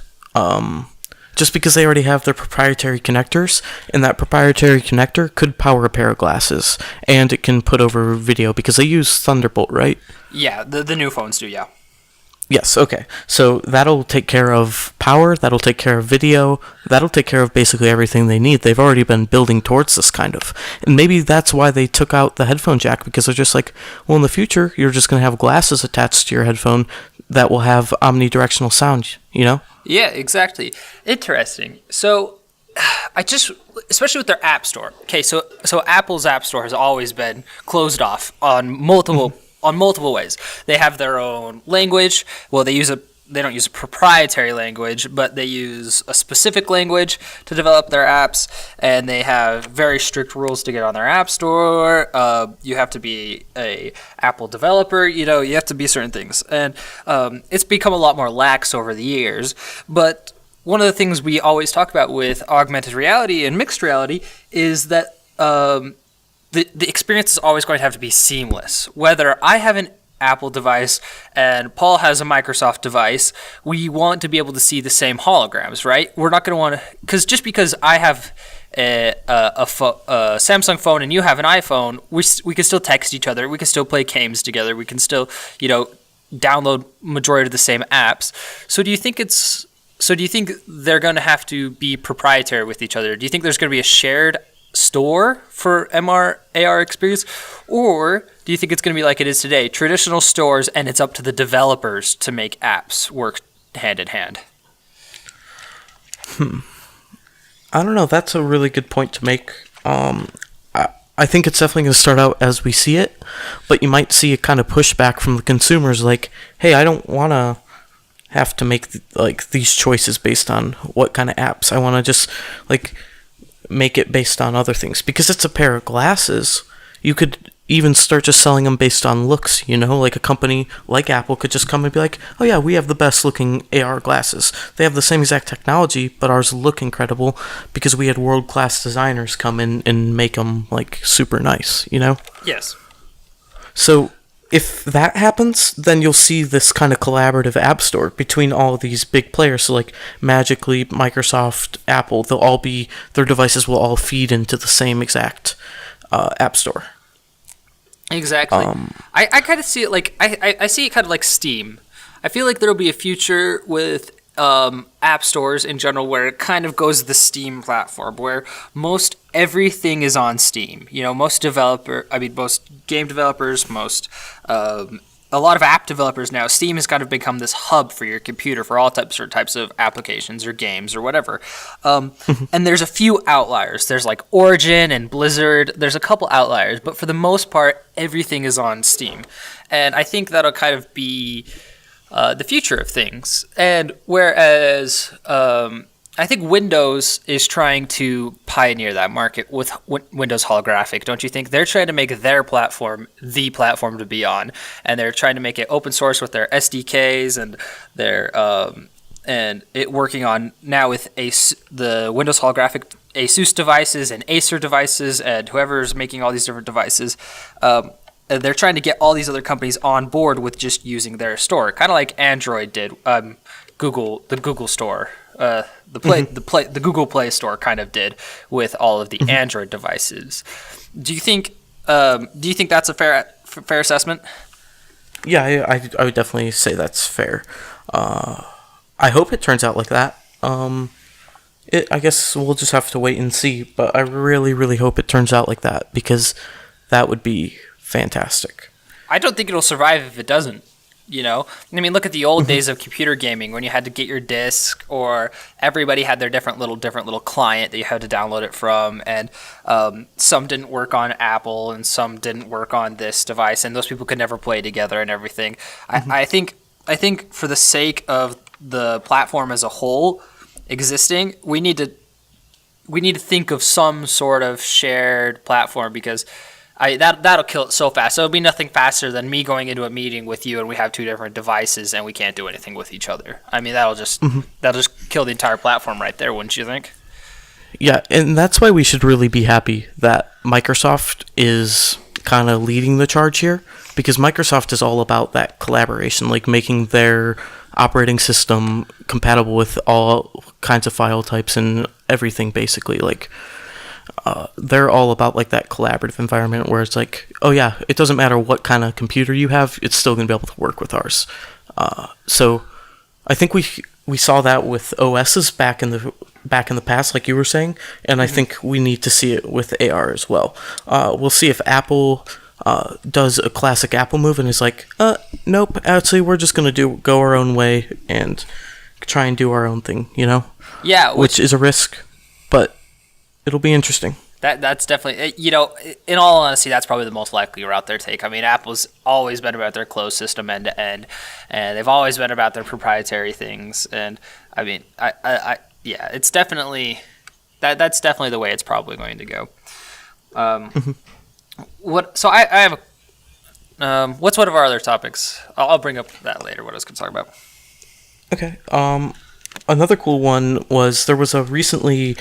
just because they already have their proprietary connectors, and that proprietary connector could power a pair of glasses, and it can put over video, because they use Thunderbolt, right? Yeah, the new phones do, yeah. Yes, okay. So that'll take care of power, that'll take care of video, that'll take care of basically everything they need. They've already been building towards this kind of. And maybe that's why they took out the headphone jack, because they're just like, well, in the future, you're just going to have glasses attached to your headphone that will have omnidirectional sound, you know? Yeah, exactly. Interesting. So especially with their app store. Okay, so Apple's app store has always been closed off on multiple ways. They have their own language. Well, they don't use a proprietary language, but they use a specific language to develop their apps, and they have very strict rules to get on their app store. You have to be a Apple developer, you know, you have to be certain things. And it's become a lot more lax over the years. But one of the things we always talk about with augmented reality and mixed reality is that the experience is always going to have to be seamless. Whether I have an Apple device and Paul has a Microsoft device, we want to be able to see the same holograms, right? We're not going to want to, because I have a Samsung phone and you have an iPhone, we can still text each other, we can still play games together, we can still, you know, download majority of the same apps. So do you think they're going to have to be proprietary with each other? Do you think there's going to be a shared store for MR AR experience, or do you think it's going to be like it is today, traditional stores, and it's up to the developers to make apps work hand in hand? I don't know. That's a really good point to make. I think it's definitely going to start out as we see it, but you might see a kind of pushback from the consumers, like, hey, I don't want to have to make these choices based on what kind of apps. I want to just make it based on other things, because it's a pair of glasses. You could even start just selling them based on looks, you know, like a company like Apple could just come and be like, oh yeah, we have the best looking AR glasses. They have the same exact technology, but ours look incredible because we had world-class designers come in and make them like super nice, you know? Yes. So if that happens, then you'll see this kind of collaborative app store between all of these big players. So like magically Microsoft, Apple, their devices will all feed into the same exact app store. Exactly. I kind of see it like I see it kind of like Steam. I feel like there'll be a future with app stores in general where it kind of goes the Steam platform, where most everything is on Steam. You know, most game developers, most a lot of app developers now, Steam has kind of become this hub for your computer for all types of applications or games or whatever. And there's a few outliers. There's like Origin and Blizzard. There's a couple outliers, but for the most part, everything is on Steam. And I think that'll kind of be the future of things. And whereas I think Windows is trying to pioneer that market with Windows Holographic, don't you think? They're trying to make their platform the platform to be on, and they're trying to make it open source with their SDKs and their and it working on now with the Windows Holographic Asus devices and Acer devices and whoever's making all these different devices. They're trying to get all these other companies on board with just using their store, kind of like Android did. The Google Store. The Google Play Store kind of did with all of the Android devices. Do you think that's a fair assessment? Yeah, I would definitely say that's fair. I hope it turns out like that. I guess we'll just have to wait and see, but I really, really hope it turns out like that, because that would be fantastic. I don't think it'll survive if it doesn't. You know, I mean, look at the old days of computer gaming when you had to get your disc, or everybody had their different little client that you had to download it from, and some didn't work on Apple and some didn't work on this device, and those people could never play together and everything. I think for the sake of the platform as a whole existing, we need to think of some sort of shared platform, because that'll kill it so fast. It'll be nothing faster than me going into a meeting with you and we have two different devices and we can't do anything with each other. I mean, that'll just kill the entire platform right there, wouldn't you think? Yeah, and that's why we should really be happy that Microsoft is kind of leading the charge here, because Microsoft is all about that collaboration, like making their operating system compatible with all kinds of file types and everything, basically. Like, they're all about like that collaborative environment where it's like, oh yeah, it doesn't matter what kind of computer you have, it's still going to be able to work with ours. So I think we saw that with OSs back in the past, like you were saying, and I think we need to see it with AR as well. We'll see if Apple does a classic Apple move and is like, nope, actually we're just going to go our own way and try and do our own thing, you know? Yeah. Which is a risk, but it'll be interesting. That's definitely, you know, in all honesty, that's probably the most likely route they take. I mean, Apple's always been about their closed system end to end, and they've always been about their proprietary things. And I mean, yeah, it's definitely that's definitely the way it's probably going to go. So I have what's one of our other topics? I'll bring up that later. What I was going to talk about. Okay. Another cool one was there was a recently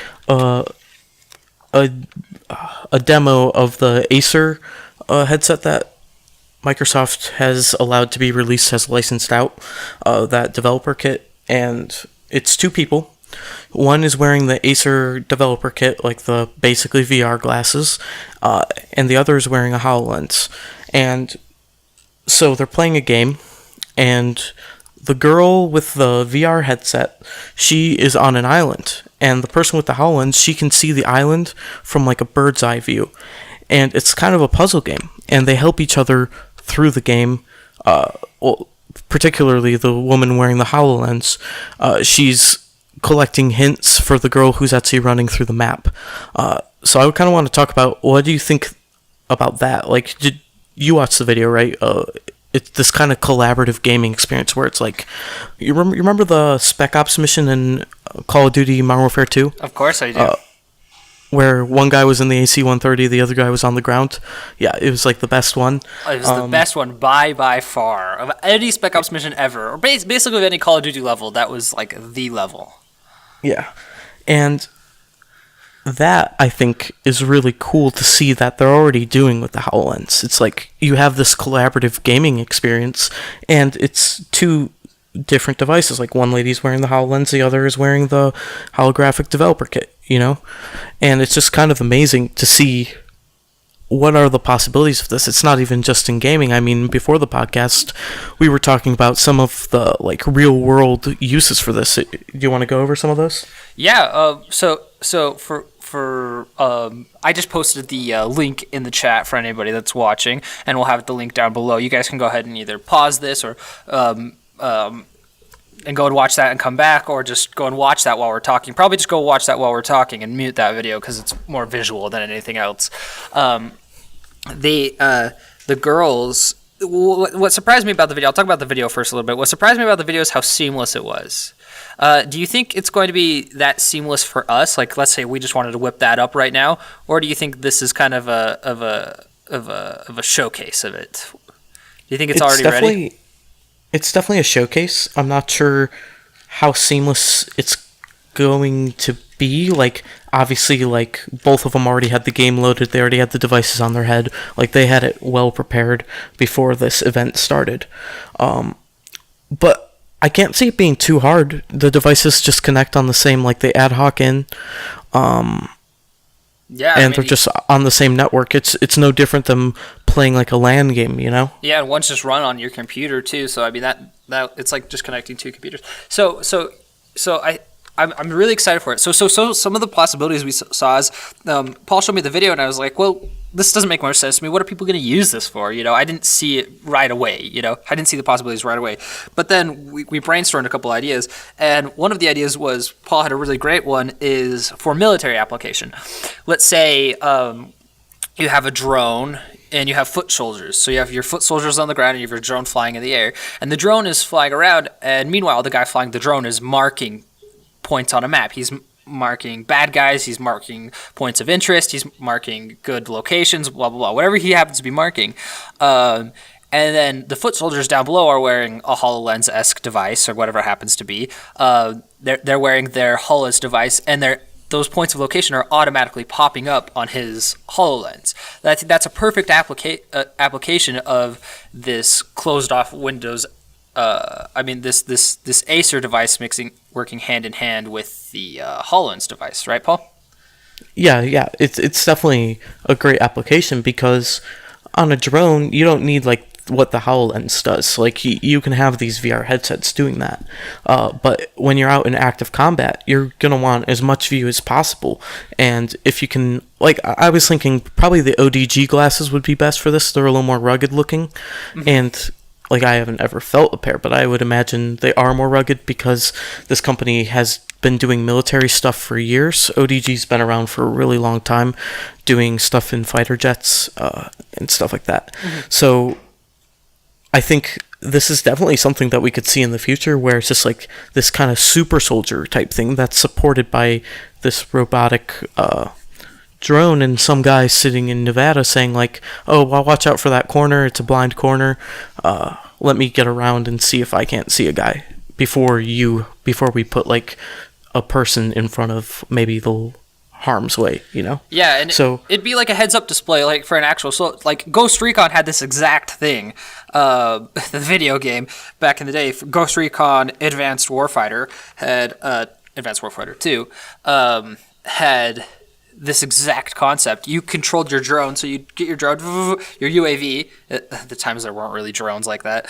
a demo of the Acer headset that Microsoft has allowed to be released, has licensed out, that developer kit, and it's two people. One is wearing the Acer developer kit, like the basically VR glasses, and the other is wearing a HoloLens. And so they're playing a game, and the girl with the VR headset, she is on an island, and the person with the HoloLens, she can see the island from like a bird's eye view, and it's kind of a puzzle game, and they help each other through the game. Well, particularly the woman wearing the HoloLens, she's collecting hints for the girl who's actually running through the map. So I kind of want to talk about, what do you think about that? Like, did you watch the video, right? It's this kind of collaborative gaming experience where it's like, you remember the Spec Ops mission in Call of Duty Modern Warfare 2? Of course I do. Where one guy was in the AC-130, the other guy was on the ground. Yeah, it was like the best one. It was the best one by far. Of any Spec Ops mission ever, or basically of any Call of Duty level, that was like the level. Yeah, and that, I think, is really cool to see that they're already doing with the HoloLens. It's like you have this collaborative gaming experience, and it's two different devices. Like, one lady's wearing the HoloLens, the other is wearing the holographic developer kit, you know? And it's just kind of amazing to see what are the possibilities of this. It's not even just in gaming. I mean, before the podcast, we were talking about some of the, like, real-world uses for this. Do you want to go over some of those? Yeah, so for for I just posted the link in the chat for anybody that's watching, and we'll have the link down below. You guys can go ahead and either pause this or and go and watch that and come back, or just go and watch that while we're talking. Probably just go watch that while we're talking and mute that video because it's more visual than anything else. The girls. What surprised me about the video, I'll talk about the video first a little bit. What surprised me about the video is how seamless it was. Do you think it's going to be that seamless for us? Like, let's say we just wanted to whip that up right now, or do you think this is kind of a showcase of it? Do you think it's already ready? It's definitely a showcase. I'm not sure how seamless it's going to be. Like, obviously, like, both of them already had the game loaded. They already had the devices on their head. Like, they had it well prepared before this event started. But I can't see it being too hard. The devices just connect on the same, like, they ad hoc in. They're just on the same network. It's no different than playing like a LAN game, you know? Yeah, and one's just run on your computer too. So I mean that it's like just connecting two computers. So I'm really excited for it. So some of the possibilities we saw is Paul showed me the video and I was like, well, this doesn't make much sense to me. What are people going to use this for? You know, I didn't see it right away. You know, I didn't see the possibilities right away. But then we brainstormed a couple ideas, and one of the ideas was, Paul had a really great one, is for military application. Let's say you have a drone and you have foot soldiers. So you have your foot soldiers on the ground and you have your drone flying in the air. And the drone is flying around, and meanwhile the guy flying the drone is marking points on a map. He's marking bad guys, he's marking points of interest, he's marking good locations, blah blah blah, whatever he happens to be marking. And then the foot soldiers down below are wearing a HoloLens-esque device, or whatever it happens to be. They're wearing their HoloLens device, and those points of location are automatically popping up on his HoloLens. That's a perfect application of this closed-off Windows. This Acer device working hand in hand with the HoloLens device, right, Paul? Yeah, it's definitely a great application, because on a drone you don't need like what the HoloLens does. Like you can have these VR headsets doing that, but when you're out in active combat, you're gonna want as much view as possible. And if you can, like, I was thinking probably the ODG glasses would be best for this. They're a little more rugged looking, and like, I haven't ever felt a pair, but I would imagine they are more rugged because this company has been doing military stuff for years. ODG's been around for a really long time, doing stuff in fighter jets and stuff like that. Mm-hmm. So I think this is definitely something that we could see in the future, where it's just like this kind of super soldier type thing that's supported by this robotic drone, and some guy sitting in Nevada saying like, oh, well, watch out for that corner, it's a blind corner, let me get around and see if I can't see a guy before we put like a person in front of maybe the harm's way, you know? Yeah, and so it'd be like a heads-up display, like for an actual, so like Ghost Recon had this exact thing, the video game back in the day. Ghost Recon Advanced Warfighter had Advanced Warfighter 2 had this exact concept. You controlled your drone, so you'd get your drone, your UAV. At the times there weren't really drones like that.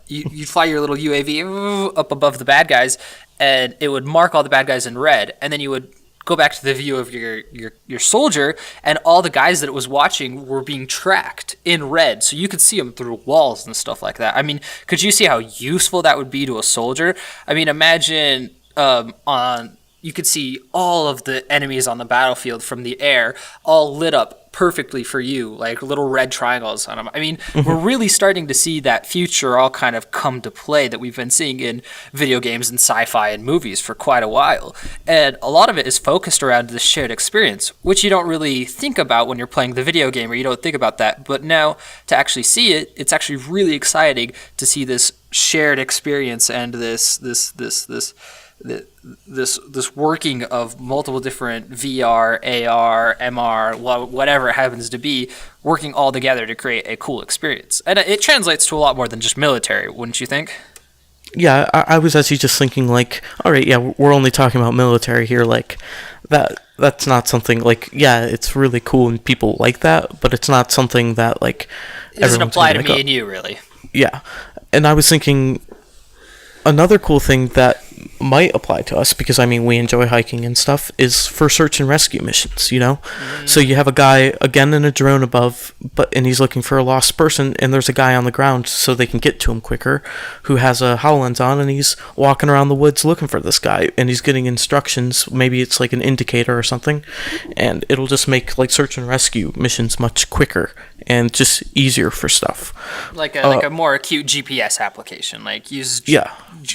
You'd fly your little UAV up above the bad guys, and it would mark all the bad guys in red. And then you would go back to the view of your soldier, and all the guys that it was watching were being tracked in red, so you could see them through walls and stuff like that. I mean, could you see how useful that would be to a soldier? I mean, imagine you could see all of the enemies on the battlefield from the air, all lit up perfectly for you, like little red triangles on them. I mean, we're really starting to see that future all kind of come to play that we've been seeing in video games and sci-fi and movies for quite a while. And a lot of it is focused around this shared experience, which you don't really think about when you're playing the video game, or you don't think about that. But now to actually see it, it's actually really exciting to see this shared experience and this working of multiple different VR, AR, MR, whatever it happens to be, working all together to create a cool experience. And it translates to a lot more than just military, wouldn't you think? Yeah, I was actually just thinking, like, all right, yeah, we're only talking about military here, like, that's not something, like, yeah, it's really cool and people like that, but it's not something that, like, it doesn't apply to me and you, really. Yeah, and I was thinking another cool thing that might apply to us, because I mean we enjoy hiking and stuff, is for search and rescue missions, you know. So you have a guy again in a drone above, and he's looking for a lost person, and there's a guy on the ground so they can get to him quicker, who has a HoloLens on, and he's walking around the woods looking for this guy, and he's getting instructions. Maybe it's like an indicator or something, and it'll just make like search and rescue missions much quicker and just easier for stuff. Like a more acute GPS application, like uses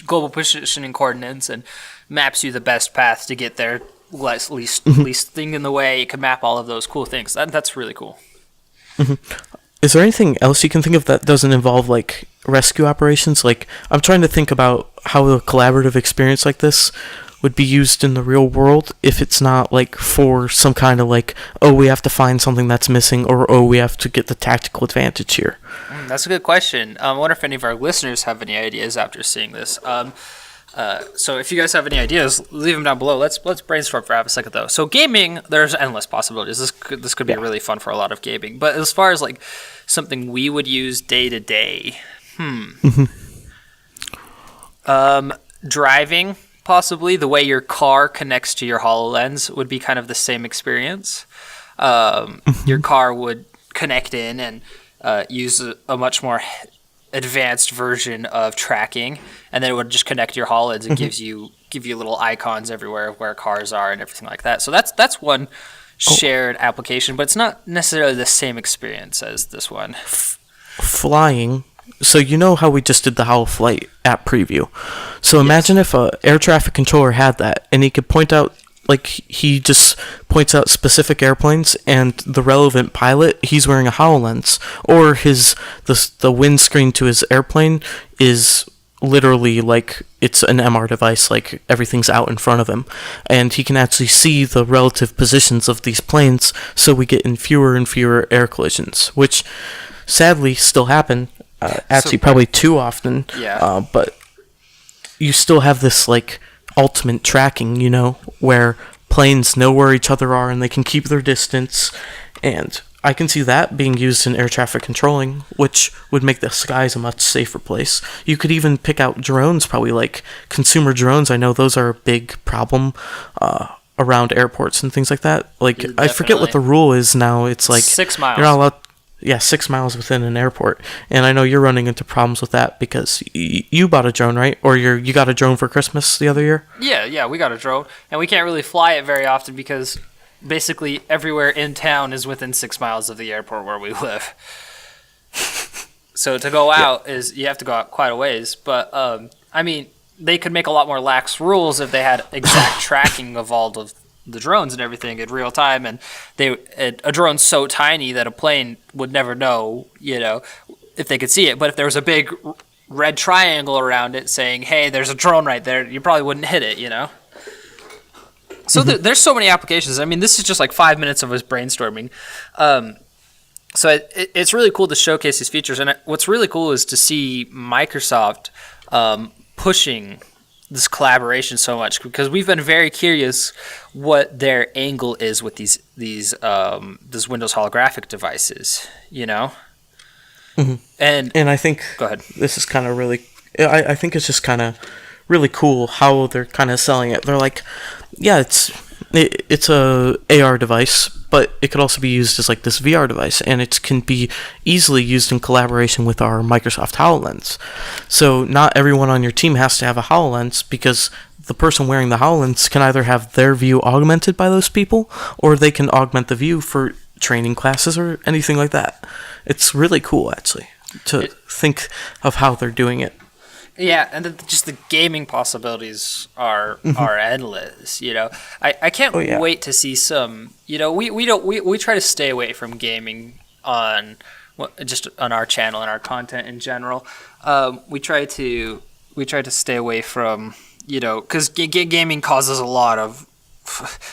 global positioning coordinates and maps you the best path to get there, least thing in the way. It can map all of those cool things. That's really cool. Is there anything else you can think of that doesn't involve like rescue operations? Like, I'm trying to think about how a collaborative experience like this would be used in the real world if it's not like for some kind of like, oh, we have to find something that's missing, or oh, we have to get the tactical advantage here. That's a good question. I wonder if any of our listeners have any ideas after seeing this. So if you guys have any ideas, leave them down below. Let's brainstorm for half a second though. So gaming, there's endless possibilities. This could be really fun for a lot of gaming. But as far as like something we would use day to day, driving, possibly the way your car connects to your HoloLens would be kind of the same experience. Your car would connect in and use a much more advanced version of tracking, and then it would just connect to your HoloLens and give you little icons everywhere of where cars are and everything like that. So that's one shared application, but it's not necessarily the same experience as this one. Flying. So you know how we just did the Holo Flight app preview. So imagine if a air traffic controller had that, and he could point out, like he just points out specific airplanes, and the relevant pilot, he's wearing a HoloLens, or the windscreen to his airplane is literally like it's an MR device, like everything's out in front of him, and he can actually see the relative positions of these planes, so we get in fewer and fewer air collisions, which sadly still happen. Actually, probably too often. But you still have this like ultimate tracking, you know, where planes know where each other are and they can keep their distance. And I can see that being used in air traffic controlling, which would make the skies a much safer place. You could even pick out drones, probably like consumer drones. I know those are a big problem around airports and things like that. Like, I forget what the rule is now. It's like 6 miles. You're not allowed. Yeah, 6 miles within an airport. And I know you're running into problems with that because you bought a drone, right? Or you got a drone for Christmas the other year? Yeah, we got a drone. And we can't really fly it very often because basically everywhere in town is within 6 miles of the airport where we live. So to go out is, you have to go out quite a ways. But, I mean, they could make a lot more lax rules if they had exact tracking of all of the drones and everything in real time, and a drone's so tiny that a plane would never know, you know, if they could see it. But if there was a big red triangle around it saying, hey, there's a drone right there, you probably wouldn't hit it, you know. So there's so many applications. I mean, this is just like 5 minutes of us brainstorming. So it's really cool to showcase these features, and what's really cool is to see Microsoft pushing this collaboration so much, because we've been very curious what their angle is with these Windows holographic devices, you know. And I think go ahead. This is kind of really. I think it's just kind of really cool how they're kind of selling it. They're like, yeah, it's a AR device, but it could also be used as like this VR device, and it can be easily used in collaboration with our Microsoft HoloLens. So not everyone on your team has to have a HoloLens, because the person wearing the HoloLens can either have their view augmented by those people, or they can augment the view for training classes or anything like that. It's really cool, actually, to think of how they're doing it. Yeah, and just the gaming possibilities are endless. You know, I can't wait to see some. You know, we try to stay away from gaming on just on our channel and our content in general. We try to stay away from, you know, because gaming causes a lot of.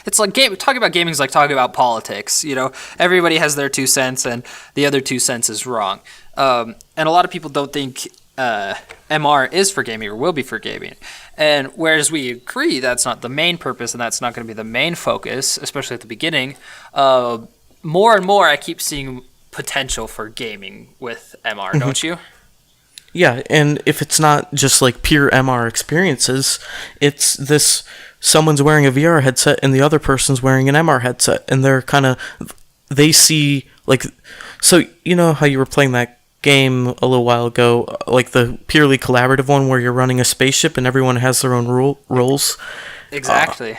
It's like talking about gaming is like talking about politics. You know, everybody has their 2 cents, and the other 2 cents is wrong. And a lot of people don't think MR is for gaming or will be for gaming. And whereas we agree that's not the main purpose and that's not going to be the main focus, especially at the beginning, more and more I keep seeing potential for gaming with MR, don't you? Yeah, and if it's not just like pure MR experiences, it's this someone's wearing a VR headset and the other person's wearing an MR headset, and they see like, so you know how you were playing that game a little while ago, like the purely collaborative one where you're running a spaceship and everyone has their own roles. Exactly.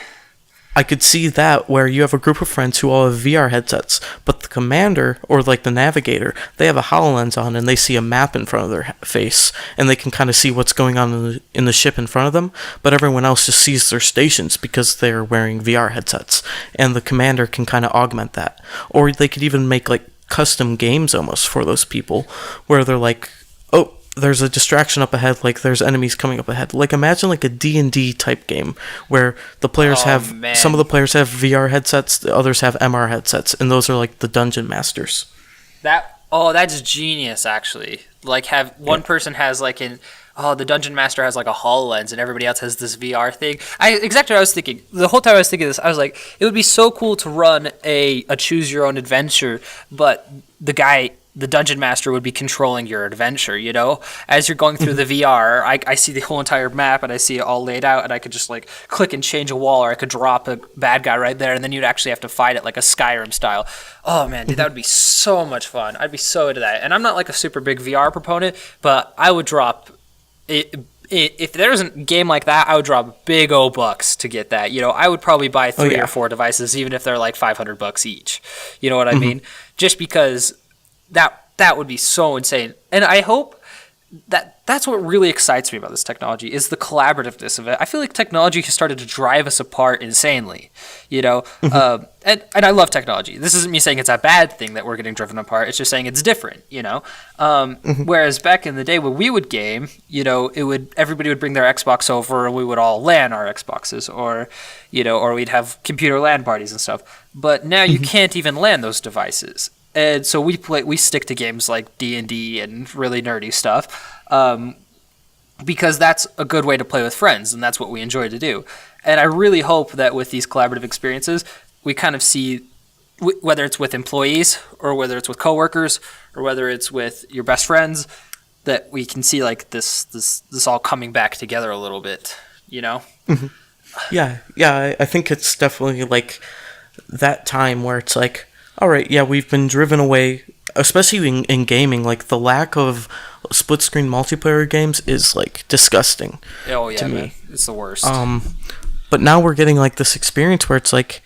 I could see that where you have a group of friends who all have VR headsets, but the commander or like the navigator, they have a HoloLens on and they see a map in front of their face and they can kind of see what's going on in the ship in front of them, but everyone else just sees their stations because they're wearing VR headsets, and the commander can kind of augment that. Or they could even make like custom games almost for those people where they're like, oh, there's a distraction up ahead, like there's enemies coming up ahead. Like imagine like a D&D type game where the players some of the players have VR headsets, the others have MR headsets, and those are like the dungeon masters. That's genius actually. Like have one person has like the dungeon master has like a HoloLens and everybody else has this VR thing. Exactly what I was thinking. The whole time I was thinking this, I was like, it would be so cool to run a choose your own adventure, but the dungeon master would be controlling your adventure, you know? As you're going through the VR, I see the whole entire map and I see it all laid out, and I could just like click and change a wall, or I could drop a bad guy right there, and then you'd actually have to fight it like a Skyrim style. Oh man, dude, that would be so much fun. I'd be so into that. And I'm not like a super big VR proponent, but I would drop it. If there was a game like that, I would drop big old bucks to get that. You know, I would probably buy 3 or 4 devices, even if they're like $500 each. You know what I mean? Just because that would be so insane. And I hope that's what really excites me about this technology is the collaborativeness of it. I feel like technology has started to drive us apart insanely, you know? And I love technology. This isn't me saying it's a bad thing that we're getting driven apart. It's just saying it's different, you know? Whereas back in the day when we would game, you know, everybody would bring their Xbox over and we would all LAN our Xboxes, or, you know, or we'd have computer LAN parties and stuff. But now you can't even LAN those devices. And so we stick to games like D&D and really nerdy stuff, because that's a good way to play with friends, and that's what we enjoy to do. And I really hope that with these collaborative experiences, we kind of see, whether it's with employees or whether it's with coworkers or whether it's with your best friends, that we can see like this all coming back together a little bit, you know? Yeah, I think it's definitely like that time where it's like, all right, yeah, we've been driven away, especially in gaming. Like the lack of split-screen multiplayer games is like disgusting. Oh yeah, to me. Man. It's the worst. But now we're getting like this experience where it's like,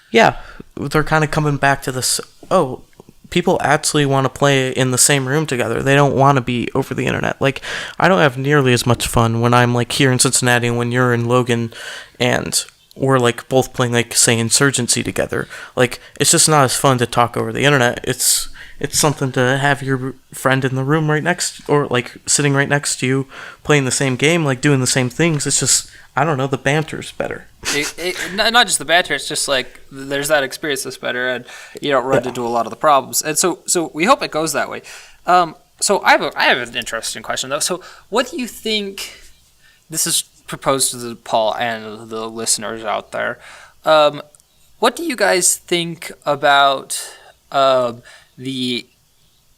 yeah, they're kind of coming back to this. Oh, people actually want to play in the same room together. They don't want to be over the internet. Like I don't have nearly as much fun when I'm like here in Cincinnati and when you're in Logan, and we're like both playing like say Insurgency together. Like it's just not as fun to talk over the internet. It's something to have your friend in the room right next, or like sitting right next to you playing the same game, like doing the same things. It's just, I don't know, the banter's better. Not just the banter, it's just like there's that experience that's better, and you don't run into a lot of the problems. And so we hope it goes that way. So I have an interesting question though. So what do you think? This is proposed to the Paul and the listeners out there. What do you guys think about the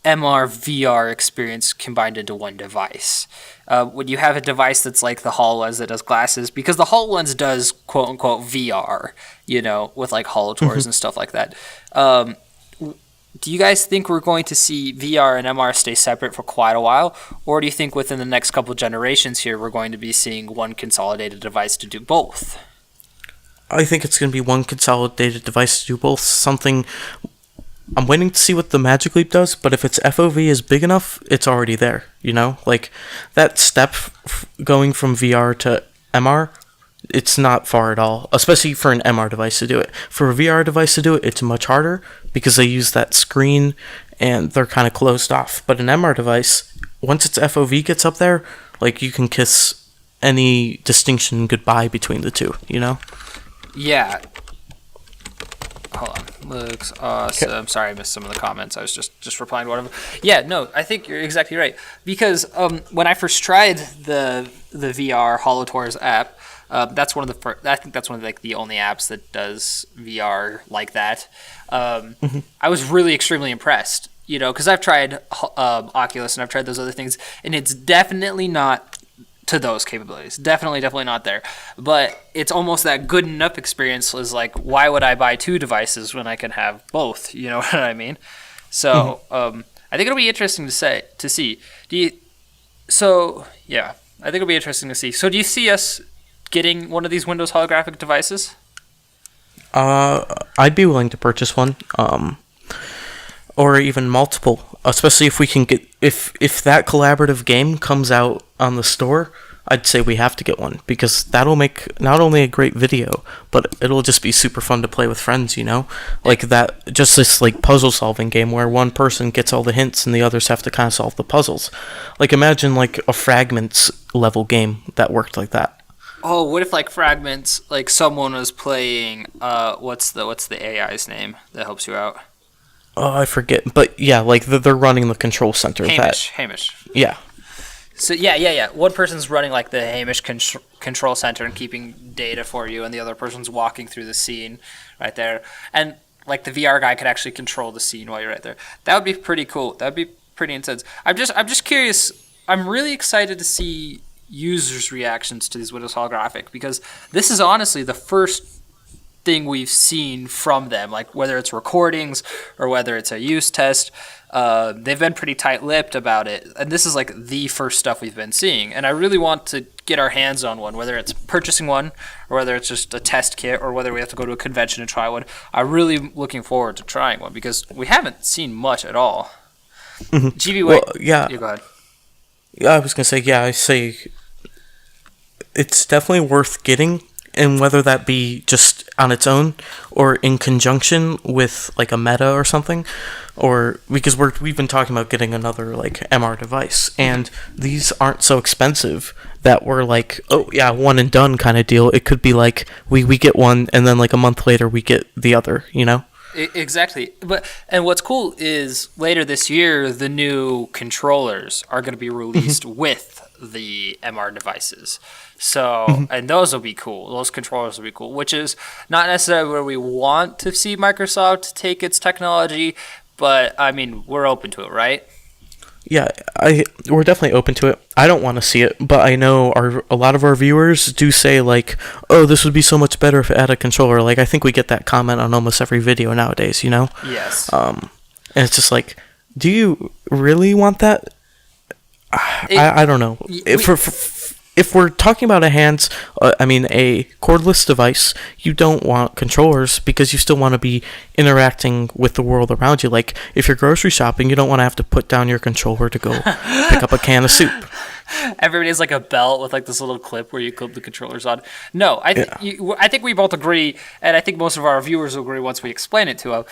MR VR experience combined into one device? Would you have a device that's like the HoloLens that does glasses? Because the HoloLens does quote unquote VR, you know, with like Holo tours and stuff like that. Do you guys think we're going to see VR and MR stay separate for quite a while? Or do you think within the next couple of generations here, we're going to be seeing one consolidated device to do both? I think it's going to be one consolidated device to do both. Something I'm waiting to see what the Magic Leap does, but if its FOV is big enough, it's already there, you know? Like, that step going from VR to MR, it's not far at all, especially for an MR device to do it. For a VR device to do it, it's much harder because they use that screen and they're kind of closed off. But an MR device, once its FOV gets up there, like, you can kiss any distinction goodbye between the two, you know? Yeah. Hold on. Looks awesome. Okay. Sorry, I missed some of the comments. I was just replying to one of them. Yeah, no, I think you're exactly right. Because when I first tried the VR Holo Tours app, that's one of the first, I think that's one of like the only apps that does VR like that. I was really extremely impressed. because I've tried Oculus and I've tried those other things, and it's definitely not to those capabilities. Definitely not there. But it's almost that good enough experience is like, why would I buy two devices when I can have both? You know what I mean? So I think it'll be interesting to see. I think it'll be interesting to see. So do you see us getting one of these Windows holographic devices? I'd be willing to purchase one. Or even multiple, especially if we can get if that collaborative game comes out on the store. I'd say we have to get one, because that'll make not only a great video, but it'll just be super fun to play with friends, like that, just this like puzzle solving game where one person gets all the hints and the others have to kind of solve the puzzles. Like imagine like a Fragments level game that worked like that. Oh, what if like Fragments, like someone was playing what's the AI's name that helps you out? Oh, I forget. But yeah, like they're running the control center. Hamish. Yeah. So yeah. One person's running like the Hamish control center and keeping data for you, and the other person's walking through the scene right there. And like the VR guy could actually control the scene while you're right there. That would be pretty cool. That would be pretty intense. I'm just curious. I'm really excited to see users' reactions to these Windows holographic, because this is honestly the first thing we've seen from them, like whether it's recordings or whether it's a use test. They've been pretty tight-lipped about it, and this is like the first stuff we've been seeing, and I really want to get our hands on one, whether it's purchasing one or whether it's just a test kit or whether we have to go to a convention and try one. I'm really looking forward to trying one because we haven't seen much at all. GV, wait. Well, yeah. You go ahead. Yeah, I was gonna say, I say it's definitely worth getting, and whether that be just on its own or in conjunction with like a Meta or something, or because we've been talking about getting another like MR device, and these aren't so expensive that we're like, oh yeah, one and done kind of deal. It could be like we get one and then like a month later we get the other, Exactly. And what's cool is later this year the new controllers are going to be released with the MR devices. So, and those will be cool. Those controllers will be cool, which is not necessarily where we want to see Microsoft take its technology, but I mean, we're open to it, right? Yeah, we're definitely open to it. I don't want to see it, but I know a lot of our viewers do say like, "Oh, this would be so much better if it had a controller." Like I think we get that comment on almost every video nowadays, Yes. And it's just like, do you really want that? I don't know. If we're talking about a cordless device, you don't want controllers because you still want to be interacting with the world around you. Like, if you're grocery shopping, you don't want to have to put down your controller to go pick up a can of soup. Everybody has like a belt with like this little clip where you clip the controllers on. No, I think we both agree, and I think most of our viewers will agree once we explain it to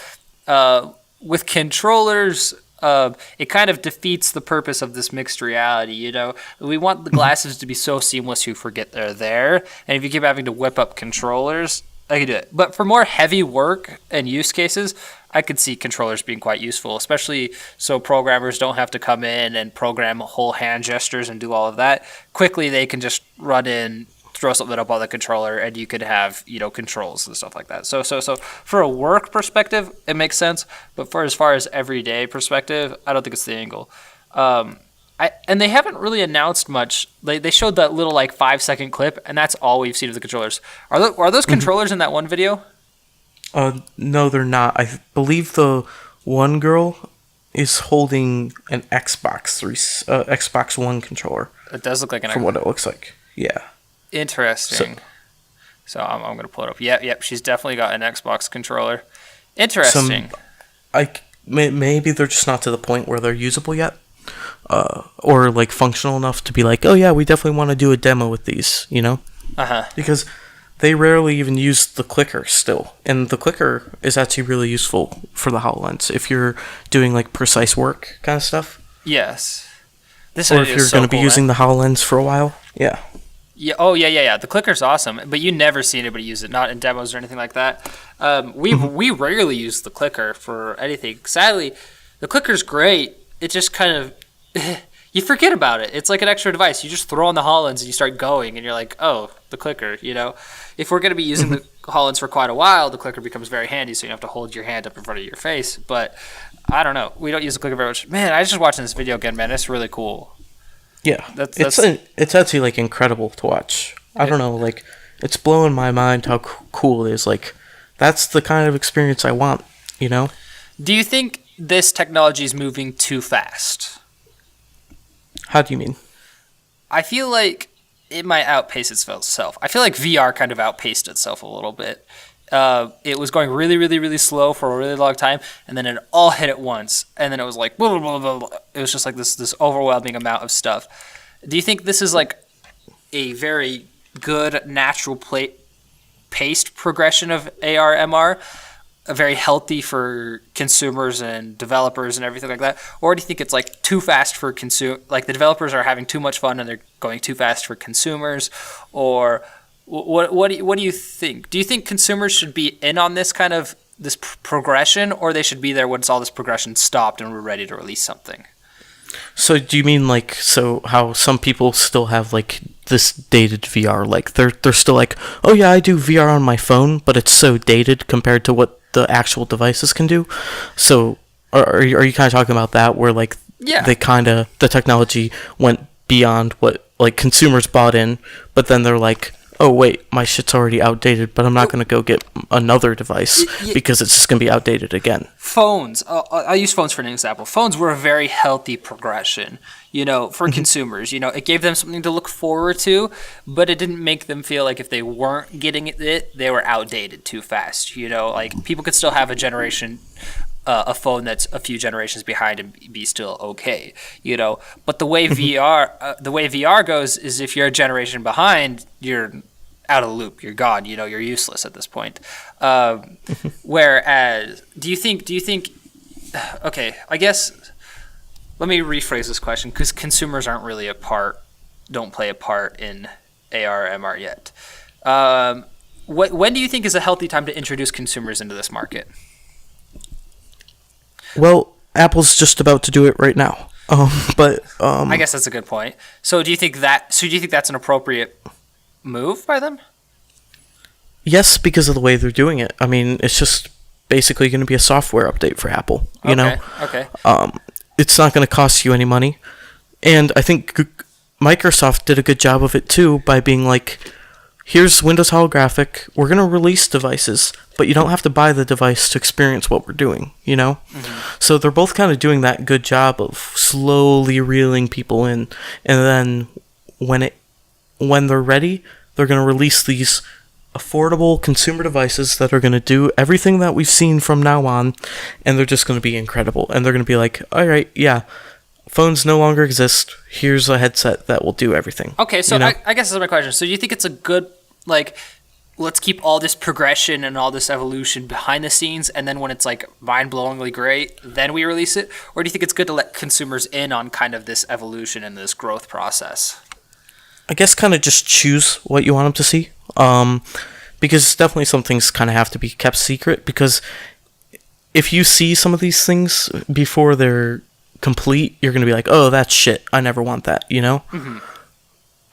them. With controllers, it kind of defeats the purpose of this mixed reality, We want the glasses to be so seamless you forget they're there, and if you keep having to whip up controllers, I can do it. But for more heavy work and use cases, I could see controllers being quite useful, especially so programmers don't have to come in and program whole hand gestures and do all of that. Quickly, they can just run in, throw something up on the controller, and you could have controls and stuff like that. So for a work perspective, it makes sense, but for as far as everyday perspective, I don't think it's the angle. And they haven't really announced much. They showed that little like 5-second clip, and that's all we've seen of the controllers. Are those controllers in that one video? No, they're not. I believe the one girl is holding an Xbox One controller. It does look like an from what it looks like. Yeah. Interesting. So I'm going to pull it up. Yep. She's definitely got an Xbox controller. Interesting. Maybe they're just not to the point where they're usable yet, or like functional enough to be like, oh yeah, we definitely want to do a demo with these. Because they rarely even use the clicker still, and the clicker is actually really useful for the HoloLens if you're doing like precise work kind of stuff. Yes. Or if you're going to be using the HoloLens for a while. Yeah. Yeah. Oh, yeah. The clicker's awesome, but you never see anybody use it, not in demos or anything like that. We rarely use the clicker for anything. Sadly, the clicker's great. It just kind of you forget about it. It's like an extra device. You just throw on the HoloLens and you start going, and you're like, oh, the clicker. If we're going to be using the HoloLens for quite a while, the clicker becomes very handy, so you don't have to hold your hand up in front of your face. But I don't know. We don't use the clicker very much. Man, I was just watching this video again, man. It's really cool. Yeah, it's actually like incredible to watch. I don't know, like it's blowing my mind how cool it is. Like that's the kind of experience I want, you know? Do you think this technology is moving too fast? How do you mean? I feel like it might outpace itself. I feel like VR kind of outpaced itself a little bit. It was going really, really, really slow for a really long time, and then it all hit at once, and then it was like, blah, blah, blah, blah. It was just like this overwhelming amount of stuff. Do you think this is like a very good, natural paced progression of AR, MR, very healthy for consumers and developers and everything like that? Or do you think it's like too fast for like the developers are having too much fun and they're going too fast for consumers? Or what do you think? Do you think consumers should be in on this kind of this progression, or they should be there once all this progression stopped and we're ready to release something? So do you mean like how some people still have like this dated VR? Like they're still like, oh yeah, I do VR on my phone, but it's so dated compared to what the actual devices can do. So are you kind of talking about that, where like the technology went beyond what like consumers bought in, but then they're like, oh wait, my shit's already outdated, but I'm not going to go get another device because it's just going to be outdated again. Phones. I'll use phones for an example. Phones were a very healthy progression, for consumers. It gave them something to look forward to, but it didn't make them feel like if they weren't getting it, they were outdated too fast. Like people could still have a phone that's a few generations behind and be still okay, But the way VR goes is if you're a generation behind, you're out of the loop. You're gone. You're useless at this point. Whereas, do you think? Okay, I guess. Let me rephrase this question, because consumers don't play a part in AR MR yet. When do you think is a healthy time to introduce consumers into this market? Well, Apple's just about to do it right now. I guess that's a good point. So do you think that's an appropriate move by them? Yes, because of the way they're doing it. I mean, it's just basically going to be a software update for Apple, you know? Okay. It's not going to cost you any money. And I think Microsoft did a good job of it too by being like, here's Windows Holographic. We're going to release devices, but you don't have to buy the device to experience what we're doing, Mm-hmm. So they're both kind of doing that good job of slowly reeling people in. And then when they're ready, they're going to release these affordable consumer devices that are going to do everything that we've seen from now on, and they're just going to be incredible. And they're going to be like, all right, yeah, phones no longer exist. Here's a headset that will do everything. Okay, so I guess that's my question. So do you think it's a good, like, let's keep all this progression and all this evolution behind the scenes, and then when it's like mind-blowingly great, then we release it? Or do you think it's good to let consumers in on kind of this evolution and this growth process? I guess kind of just choose what you want them to see. Because definitely some things kind of have to be kept secret, because if you see some of these things before they're complete, you're going to be like, oh, that's shit. I never want that, Mm-hmm.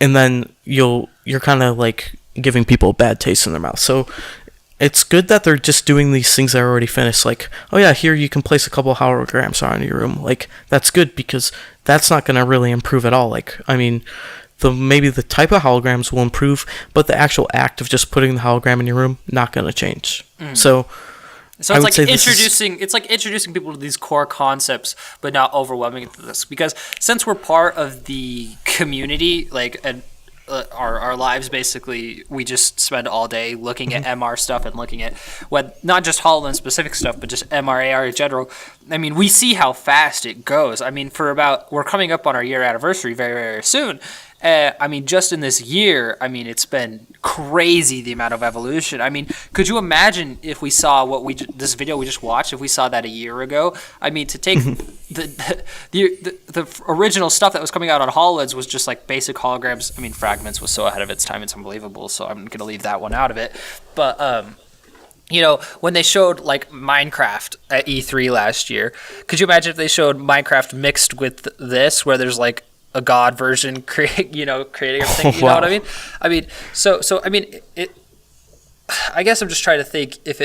And then you're kind of like giving people a bad taste in their mouth. So it's good that they're just doing these things that are already finished. Like, oh yeah, here you can place a couple holograms around your room. Like, that's good, because that's not going to really improve at all. Like, I mean, maybe the type of holograms will improve, but the actual act of just putting the hologram in your room, not going to change. Mm. So it's like introducing people to these core concepts, but not overwhelming this. Because since we're part of the community, like, and our lives basically, we just spend all day looking at MR stuff and looking at not just HoloLens specific stuff, but just MR, AR in general. I mean, we see how fast it goes. I mean, we're coming up on our year anniversary very, very soon. I mean, just in this year, I mean, it's been crazy, the amount of evolution. I mean, could you imagine if we saw this video we just watched, if we saw that a year ago? I mean, to take the original stuff that was coming out on HoloLens was just like basic holograms. I mean, Fragments was so ahead of its time, it's unbelievable, so I'm going to leave that one out of it. But, when they showed like Minecraft at E3 last year, could you imagine if they showed Minecraft mixed with this, where there's like a god version creating everything? You know what I mean? I mean, so I mean, I guess I'm just trying to think if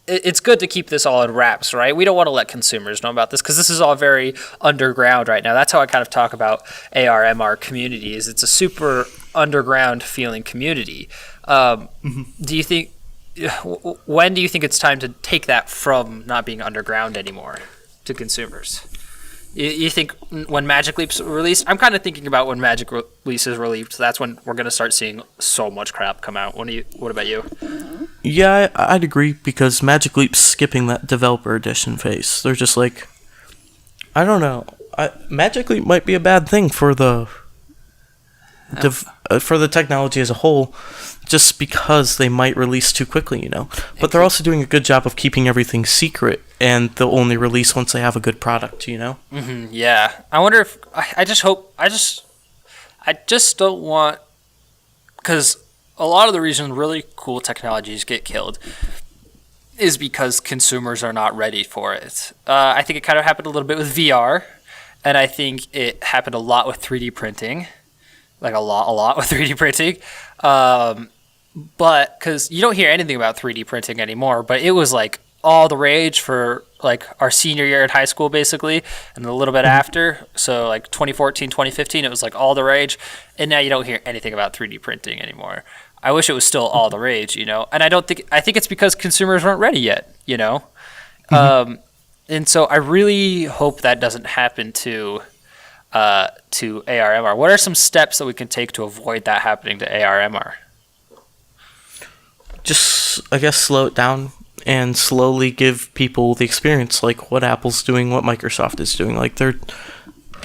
it's good to keep this all in wraps, right? We don't want to let consumers know about this because this is all very underground right now. That's how I kind of talk about AR/MR communities. It's a super underground feeling community. Do you think, when do you think it's time to take that from not being underground anymore to consumers? You think when Magic Leap's released? I'm kind of thinking about when Magic Leap is released. That's when we're going to start seeing so much crap come out. What about you? Yeah, I'd agree, because Magic Leap's skipping that developer edition phase. They're just like, I don't know. Magic Leap might be a bad thing for the technology as a whole, just because they might release too quickly, But they're also doing a good job of keeping everything secret, and they'll only release once they have a good product, Mm-hmm, yeah. I wonder if I just don't want, because a lot of the reason really cool technologies get killed is because consumers are not ready for it. I think it kind of happened a little bit with VR, and I think it happened a lot with 3D printing. Like a lot with 3D printing. But because you don't hear anything about 3D printing anymore, but it was like all the rage for like our senior year in high school, basically, and a little bit after. So like 2014, 2015, it was like all the rage. And now you don't hear anything about 3D printing anymore. I wish it was still all the rage, And I think it's because consumers weren't ready yet, And so I really hope that doesn't happen to AR/MR. What are some steps that we can take to avoid that happening to AR/MR? Just, I guess, slow it down and slowly give people the experience, like what Apple's doing, what Microsoft is doing. Like,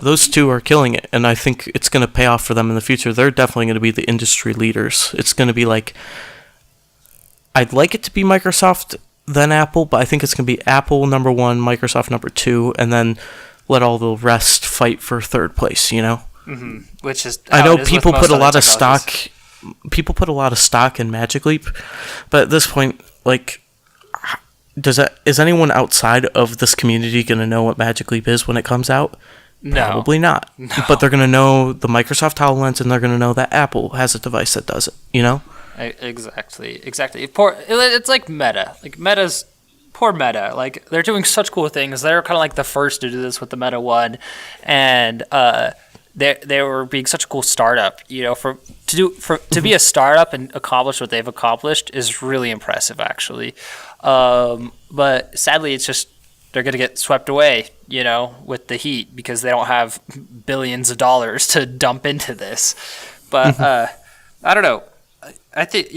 those two are killing it, and I think it's going to pay off for them in the future. They're definitely going to be the industry leaders. It's going to be like, I'd like it to be Microsoft, then Apple, but I think it's going to be Apple number one, Microsoft number two, and then let all the rest fight for third place, Mm-hmm. Which is, I know people put a lot of stock. People put a lot of stock in Magic Leap, but at this point, like, is anyone outside of this community going to know what Magic Leap is when it comes out? No. Probably not. No. But they're going to know the Microsoft HoloLens, and they're going to know that Apple has a device that does it, Exactly. It's like Meta. Like, poor Meta. Like, they're doing such cool things. They're kind of like the first to do this with the Meta 1, and they were being such a cool startup. To be a startup and accomplish what they've accomplished is really impressive, actually. But sadly, it's just they're going to get swept away, with the heat, because they don't have billions of dollars to dump into this. But I don't know. I think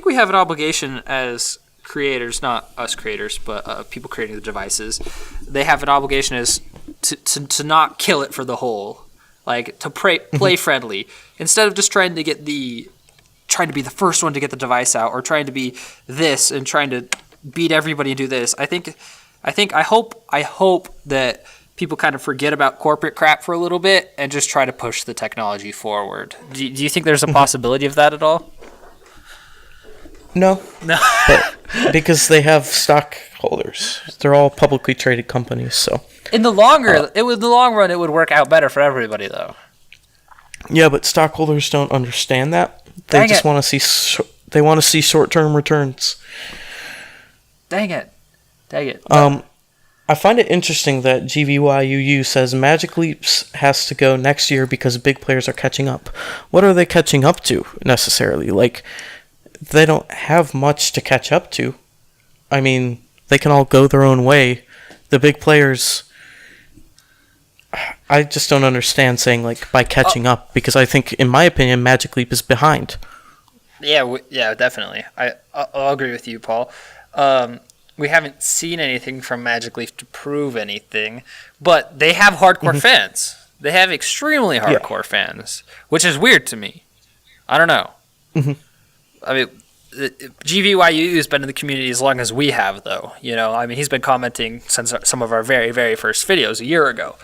we have an obligation as creators, not us creators, but people creating the devices. They have an obligation as to not kill it for the whole, like to play friendly, instead of just trying to be the first one to get the device out, or trying to be this and trying to beat everybody and do this. I hope that people kind of forget about corporate crap for a little bit and just try to push the technology forward. Do you think there's a possibility of that at all? No. But because they have stockholders. They're all publicly traded companies, so. In the long run, it would work out better for everybody, though. Yeah, but stockholders don't understand that. They just want to see short-term returns. Dang it. I find it interesting that GVYUU says Magic Leaps has to go next year because big players are catching up. What are they catching up to, necessarily? Like, they don't have much to catch up to. I mean, they can all go their own way. The big players, I just don't understand saying, like, by catching up, because I think, in my opinion, Magic Leap is behind. Yeah, definitely. I'll agree with you, Paul. We haven't seen anything from Magic Leap to prove anything, but they have hardcore fans. They have extremely hardcore fans, which is weird to me. I don't know. I mean, GVYU has been in the community as long as we have, though. He's been commenting since some of our very, very first videos a year ago.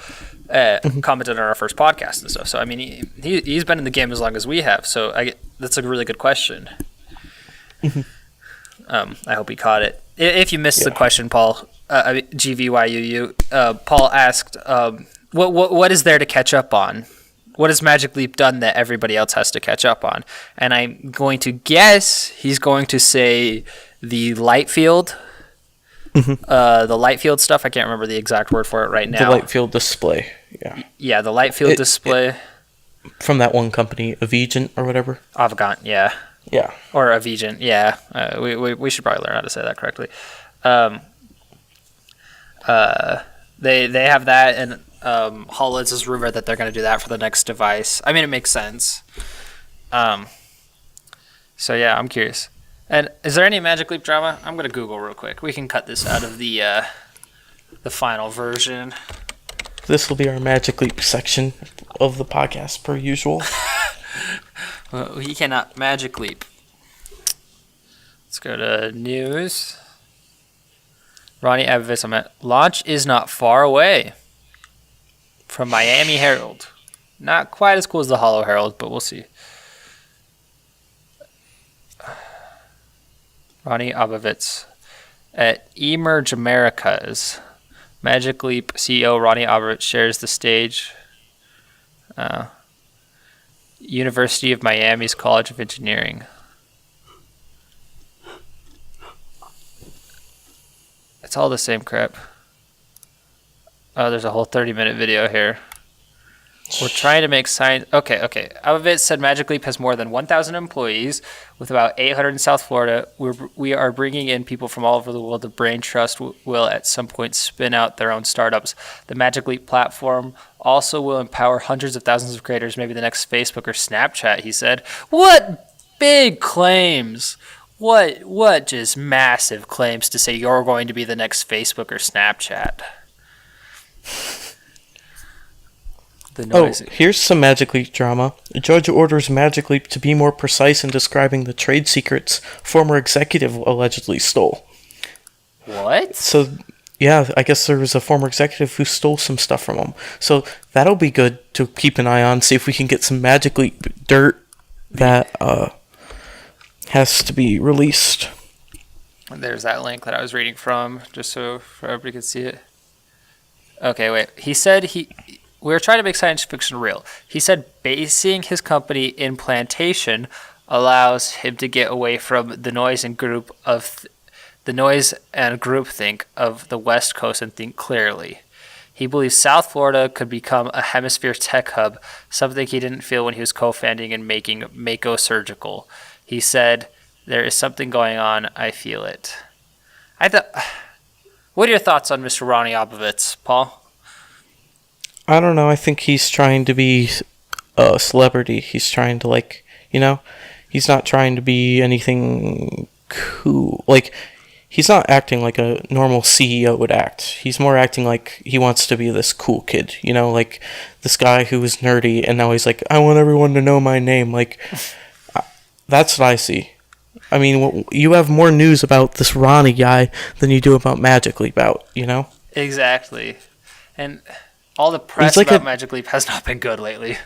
Commented on our first podcast and stuff. So, I mean, he's been in the game as long as we have. So, that's a really good question. I hope he caught it. If you missed the question, Paul, GVYUU, Paul asked, what is there to catch up on? What has Magic Leap done that everybody else has to catch up on? And I'm going to guess he's going to say the light field. The light field stuff. I can't remember the exact word for it right now. The light field display. Yeah. Yeah, the light field display. From that one company, Avigent or whatever. Avgant, yeah. Yeah. Or Avigent, yeah. We should probably learn how to say that correctly. They have that, and HoloLens is rumored that they're going to do that for the next device. I mean, it makes sense. So yeah, I'm curious. And is there any Magic Leap drama? I'm going to Google real quick. We can cut this out of the final version. This will be our Magic Leap section of the podcast, per usual. Well, he cannot Magic Leap. Let's go to news. Ronnie Abbevitz, launch is not far away. From Miami Herald. Not quite as cool as the Holo Herald, but we'll see. Ronnie Abbevitz. At Emerge Americas, Magic Leap CEO Ronnie Abbevitz shares the stage. University of Miami's College of Engineering. It's all the same crap. Oh, there's a whole 30-minute video here. We're trying to make science... Okay. Abbevitz said Magic Leap has more than 1,000 employees, with about 800 in South Florida. We are bringing in people from all over the world. The Brain Trust will at some point spin out their own startups. The Magic Leap platform also will empower hundreds of thousands of creators, maybe the next Facebook or Snapchat, he said. What big claims! What just massive claims to say you're going to be the next Facebook or Snapchat. Here's some Magic Leap drama. A judge orders Magic Leap to be more precise in describing the trade secrets former executive allegedly stole. What? So, yeah, I guess there was a former executive who stole some stuff from him. So that'll be good to keep an eye on, see if we can get some Magic Leap dirt that has to be released. There's that link that I was reading from, just so everybody could see it. Okay, wait. He said we were trying to make science fiction real. He said basing his company in plantation allows him to get away from the noise and groupthink of the West Coast and think clearly. He believes South Florida could become a hemisphere tech hub, something he didn't feel when he was co-founding and making Mako Surgical. He said, "There is something going on. I feel it." What are your thoughts on Mr. Ronnie Abbevitz, Paul? I don't know. I think he's trying to be a celebrity. He's trying to, he's not trying to be anything cool. He's not acting like a normal CEO would act. He's more acting like he wants to be this cool kid, this guy who was nerdy, and now he's like, I want everyone to know my name. That's what I see. I mean, you have more news about this Ronnie guy than you do about Magic Leap out, Exactly. And all the press about Magic Leap has not been good lately.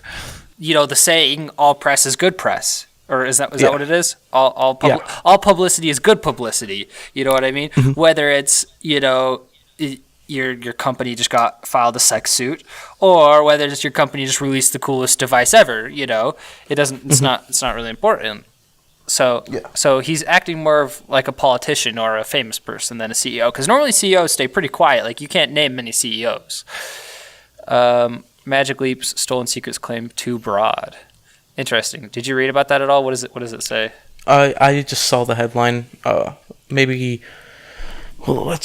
The saying, all press is good press. Or is that what it is? All publicity is good publicity. You know what I mean? Mm-hmm. Whether it's, your company just got filed a sex suit, or whether it's your company just released the coolest device ever, it doesn't, it's not really important. So he's acting more of like a politician or a famous person than a CEO, because normally CEOs stay pretty quiet. You can't name many CEOs. Magic Leap's stolen secrets claim too broad. Interesting. Did you read about that at all? What does it say? I just saw the headline. Maybe. Well,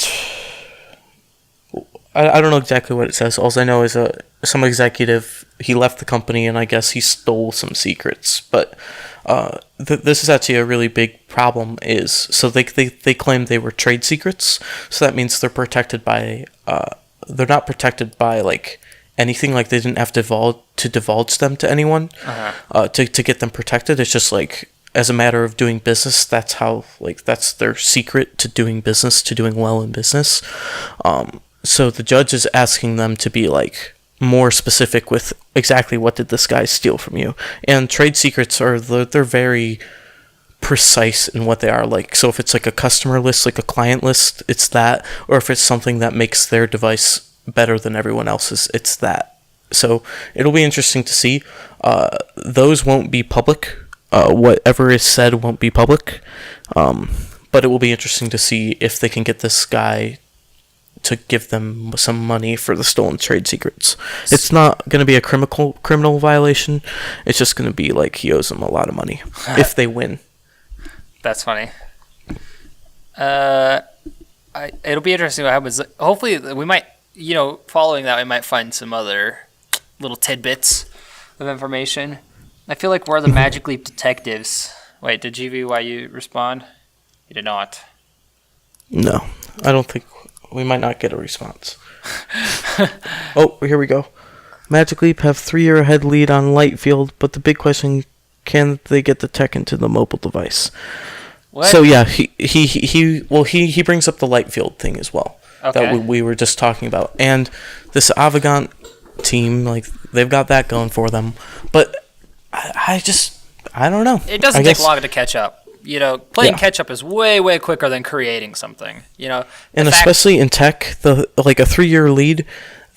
I don't know exactly what it says. All I know is some executive, he left the company, and I guess he stole some secrets. But this is actually a really big problem. So they claim they were trade secrets. So that means they're protected by. They're not protected by anything. They didn't have to divulge them to anyone. To get them protected. It's just as a matter of doing business. That's how that's their secret to doing business, to doing well in business. So the judge is asking them to be more specific with exactly what did this guy steal from you. And trade secrets they're very precise in what they are. So if it's a customer list, a client list, it's that. Or if it's something that makes their device better than everyone else's, it's that. So it'll be interesting to see. Those won't be public. Whatever is said won't be public. But it will be interesting to see if they can get this guy to give them some money for the stolen trade secrets. It's not going to be a criminal violation. It's just going to be like he owes them a lot of money if they win. That's funny. It'll be interesting what happens. Hopefully, we might, following that, we might find some other little tidbits of information. I feel like we're the Magic Leap detectives. Wait, did GVYU respond? He did not. No, I don't think we might not get a response. Oh, here we go. Magic Leap have 3-year ahead lead on Lightfield, but the big question: can they get the tech into the mobile device? What? So yeah, he brings up the Lightfield thing as well. Okay. That we were just talking about, and this Avagant team, like they've got that going for them, but I don't know. It doesn't take long to catch up. Playing catch up is way, way quicker than creating something. And especially in tech, a 3-year lead,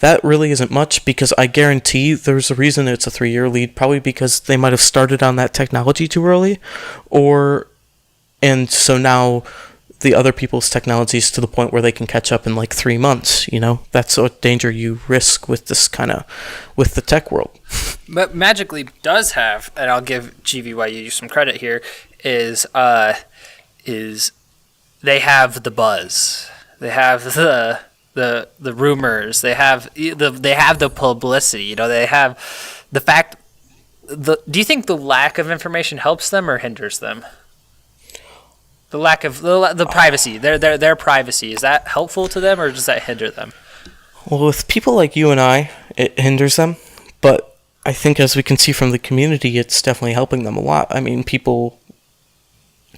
that really isn't much, because I guarantee there's a reason it's a 3-year lead. Probably because they might have started on that technology too early, and so now the other people's technology is to the point where they can catch up in 3 months. That's a danger you risk with this with the tech world. But Magic Leap does have, and I'll give GVYU some credit here, is they have the buzz, they have the rumors, they have the publicity. They have the fact. Do you think the lack of information helps them or hinders them? The lack of the privacy, their privacy, is that helpful to them or does that hinder them? Well, with people like you and I, it hinders them, but I think as we can see from the community, it's definitely helping them a lot. I mean, people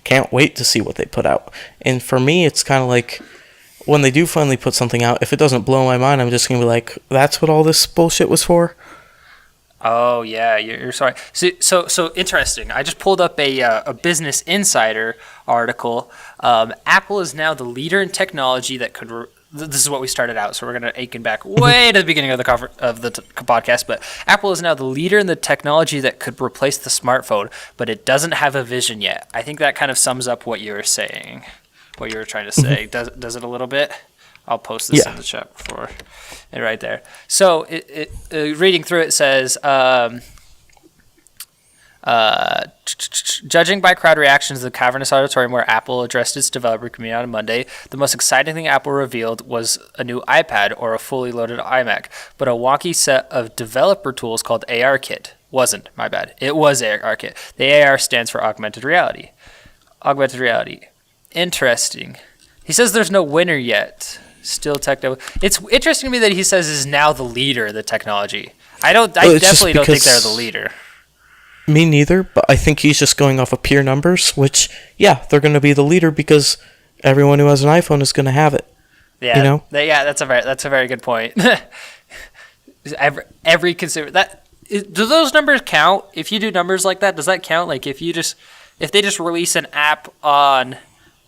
can't wait to see what they put out. And for me, it's kind of like when they do finally put something out, if it doesn't blow my mind, I'm just going to be like, that's what all this bullshit was for? Oh, yeah, you're sorry. So interesting. I just pulled up a Business Insider article. Apple is now the leader in technology that could... This is what we started out, so we're going to ache back way to the beginning of the podcast. But Apple is now the leader in the technology that could replace the smartphone, but it doesn't have a vision yet. I think that kind of sums up what you were saying, what you were trying to say. Does it a little bit? I'll post this in the chat before it right there. So reading through it says, judging by crowd reactions to the cavernous auditorium where Apple addressed its developer community on Monday, the most exciting thing Apple revealed was a new iPad or a fully loaded iMac, but a wonky set of developer tools called ARKit. Wasn't, my bad. It was ARKit. The AR stands for augmented reality. Augmented reality. Interesting. He says there's no winner yet. Still techno. It's interesting to me that he says is now the leader of the technology. I definitely don't think they're the leader. Me neither, but I think he's just going off of peer numbers, which, yeah, they're going to be the leader because everyone who has an iPhone is going to have it. Yeah, that's a very good point. every consumer do those numbers count? If you do numbers like that, does that count? Like if they just release an app on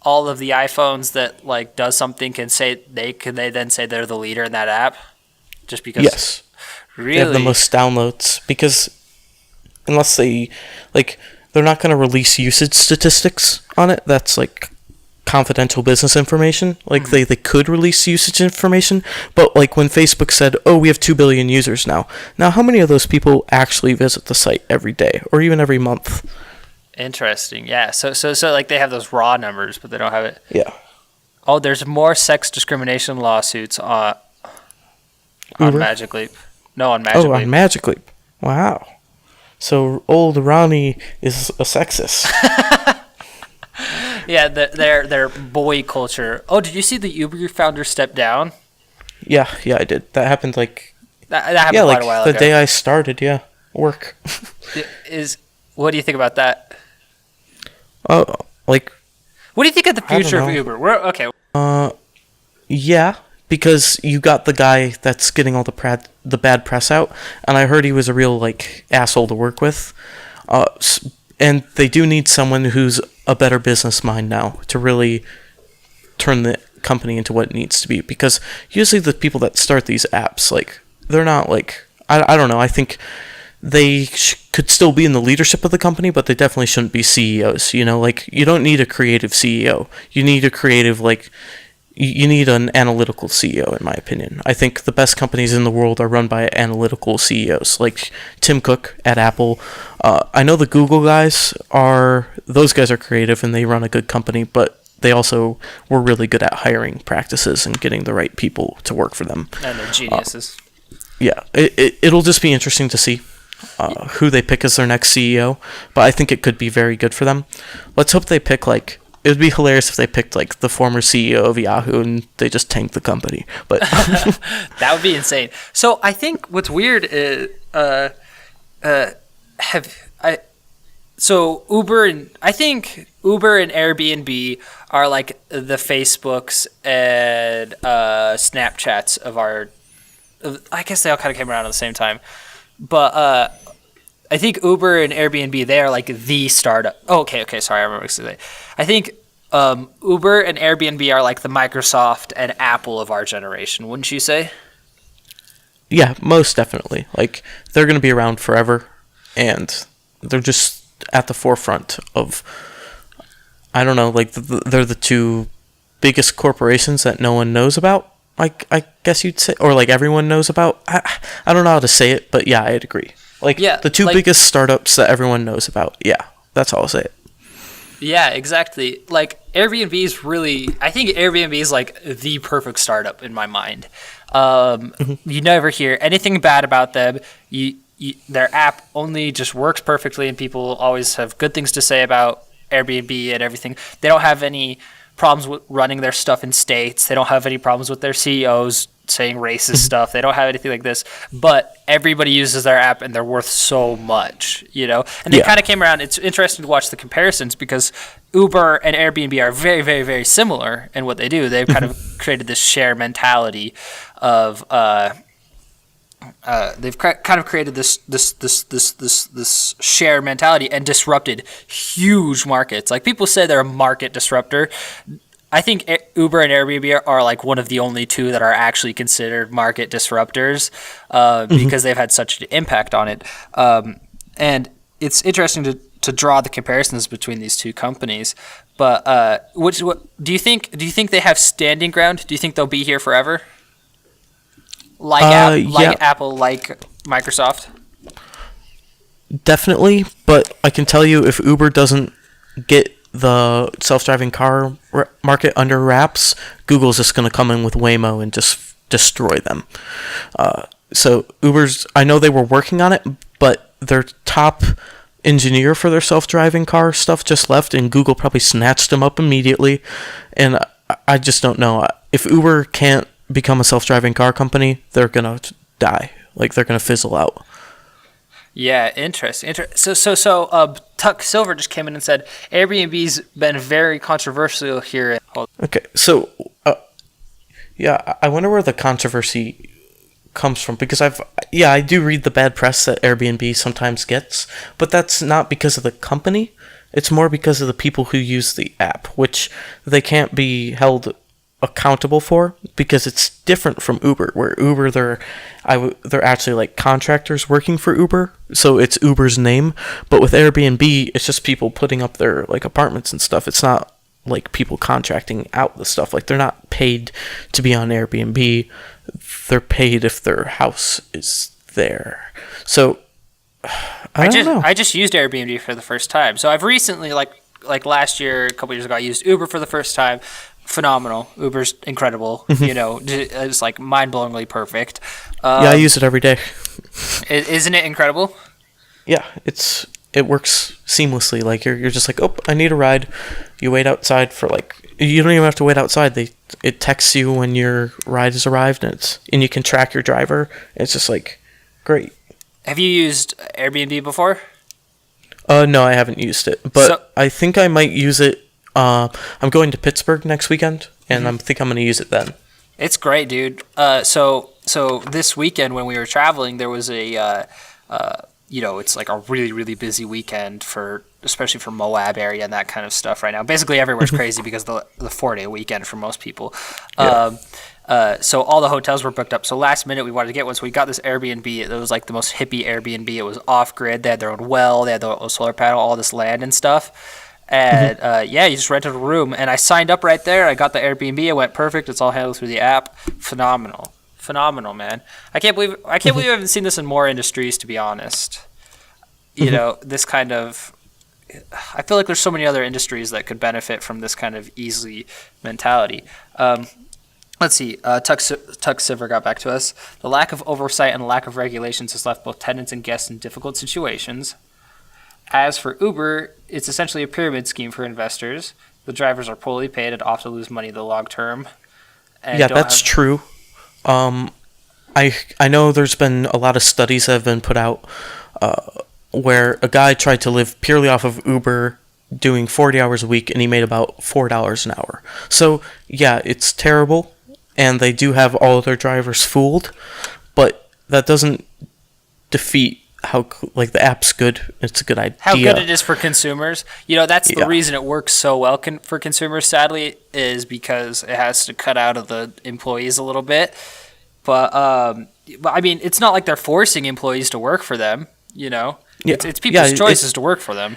all of the iPhones that does something, can they then say they're the leader in that app? Just because? Yes. Really? They have the most downloads because unless they're not going to release usage statistics on it. That's confidential business information. They could release usage information, but when Facebook said, "Oh, we have 2 billion users now." Now, how many of those people actually visit the site every day or even every month? Interesting. Yeah. So they have those raw numbers, but they don't have it. Yeah. Oh, there's more sex discrimination lawsuits on Magic Leap. No, on Magic Leap. Oh, on Magic Leap. Wow. So old Ronnie is a sexist. Yeah, their boy culture. Oh, did you see the Uber founder step down? Yeah, I did. That happened that happened quite a while ago. The day I started, work. What do you think about that? Oh, what do you think of the future of Uber? Yeah, because you got the guy that's getting all the bad press out, and I heard he was a real asshole to work with. And they do need someone who's a better business mind now to really turn the company into what it needs to be. Because usually the people that start these apps, they're not I don't know. I think could still be in the leadership of the company, but they definitely shouldn't be CEOs. You know, like you don't need a creative CEO. You need a creative you need an analytical CEO, in my opinion. I think the best companies in the world are run by analytical CEOs, like Tim Cook at Apple. I know the Google guys those guys are creative and they run a good company, but they also were really good at hiring practices and getting the right people to work for them. And they're geniuses. Yeah, it'll just be interesting to see who they pick as their next CEO, but I think it could be very good for them. Let's hope they pick it would be hilarious if they picked the former CEO of Yahoo and they just tanked the company. But that would be insane. So I think what's weird is I think Uber and Airbnb are like the Facebooks and Snapchats of our. I guess they all kind of came around at the same time, but I think Uber and Airbnb, they are like the startup. Oh, okay, sorry, I remember what I was going to say. I think Uber and Airbnb are like the Microsoft and Apple of our generation, wouldn't you say? Yeah, most definitely. Like they're going to be around forever, and they're just at the forefront of. I don't know, they're the two biggest corporations that no one knows about. I guess you'd say, or everyone knows about. I don't know how to say it, but yeah, I'd agree. The two biggest startups that everyone knows about. Yeah, that's how I'll say it. Yeah, exactly. Airbnb is I think Airbnb is the perfect startup in my mind. You never hear anything bad about them. Their app only just works perfectly, and people always have good things to say about Airbnb and everything. They don't have any problems with running their stuff in states. They don't have any problems with their CEOs saying racist stuff. They don't have anything like this, but everybody uses their app and they're worth so much, and they kind of came around. It's interesting to watch the comparisons because Uber and Airbnb are very, very, very similar in what they do. They've kind of created this share mentality of they've kind of created this share mentality and disrupted huge markets. People say they're a market disruptor. I think Uber and Airbnb are one of the only two that are actually considered market disruptors because they've had such an impact on it. And it's interesting to draw the comparisons between these two companies. But what do you think? Do you think they have standing ground? Do you think they'll be here forever? Apple, like Microsoft? Definitely, but I can tell you if Uber doesn't get the self-driving car market under wraps, Google's just going to come in with Waymo and just destroy them. So I know they were working on it, but their top engineer for their self-driving car stuff just left, and Google probably snatched him up immediately. And I just don't know. If Uber can't become a self-driving car company, they're going to die. They're going to fizzle out. Yeah, interesting. So Tuck Silver just came in and said Airbnb's been very controversial here. Okay, so I wonder where the controversy comes from, because I do read the bad press that Airbnb sometimes gets, but that's not because of the company. It's more because of the people who use the app, which they can't be held accountable for because it's different from Uber, where Uber they're actually contractors working for Uber, so it's Uber's name. But with Airbnb, it's just people putting up their apartments and stuff. It's not people contracting out the stuff. They're not paid to be on Airbnb. They're paid if their house is there. So I just used Airbnb for the first time. So I've recently last year, a couple years ago, I used Uber for the first time. Phenomenal. Uber's incredible. It's mind-blowingly perfect. I use it every day. Isn't it incredible? Yeah, it works seamlessly. You're just oh, I need a ride. You wait outside for you don't even have to wait outside. It texts you when your ride has arrived, and you can track your driver. It's just great. Have you used Airbnb before? No, I haven't used it, but I think I might use it. I'm going to Pittsburgh next weekend, and I think I'm going to use it then. It's great, dude. So this weekend when we were traveling, there was a, it's a really, really busy weekend especially for Moab area and that kind of stuff right now. Basically everywhere's crazy because the 4-day weekend for most people. So all the hotels were booked up. So last minute we wanted to get one. So we got this Airbnb. It was like the most hippie Airbnb. It was off grid. They had their own well. They had their own solar panel, all this land and stuff. And you just rented a room. And I signed up right there. I got the Airbnb. It went perfect. It's all handled through the app. Phenomenal, man. I can't believe I haven't seen this in more industries, to be honest. You know, this kind of. I feel like there's so many other industries that could benefit from this kind of easy mentality. Let's see. Tuck Silver got back to us. The lack of oversight and lack of regulations has left both tenants and guests in difficult situations. As for Uber, it's essentially a pyramid scheme for investors. The drivers are poorly paid and often lose money in the long term. And that's true. I know there's been a lot of studies that have been put out where a guy tried to live purely off of Uber, doing 40 hours a week, and he made about $4 an hour. So, yeah, it's terrible, and they do have all of their drivers fooled, but that doesn't defeat how, like, the app's good. It's a good idea. How good it is for consumers. You know, that's the reason it works so well for consumers, sadly, is because it has to cut out of the employees a little bit. But I mean, it's not like they're forcing employees to work for them, you know? Yeah. It's people's choices to work for them.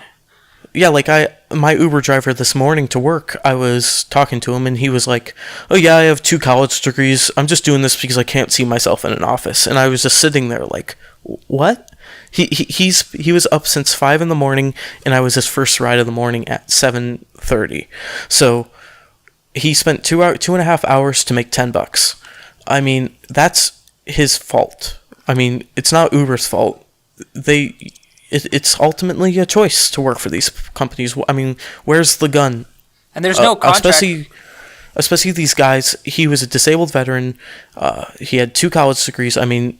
Yeah, like my Uber driver this morning to work, I was talking to him and he was like, "Oh yeah, I have 2 college degrees. I'm just doing this because I can't see myself in an office." And I was just sitting there like, "What?" He was up since 5 a.m. and I was his first ride of the morning at 7:30. So he spent 2.5 hours to make $10. I mean, that's his fault. I mean, it's not Uber's fault. It's ultimately a choice to work for these companies. I mean, where's the gun? And there's no contract. Especially these guys. He was a disabled veteran. He had 2 college degrees. I mean,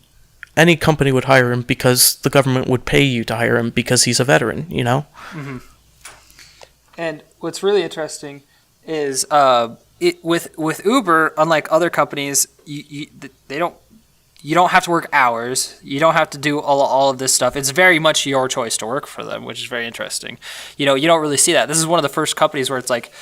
any company would hire him because the government would pay you to hire him because he's a veteran, you know? Mm-hmm. And what's really interesting is with Uber, unlike other companies, you don't have to work hours. You don't have to do all of this stuff. It's very much your choice to work for them, which is very interesting. You know, you don't really see that. This is one of the first companies where it's like,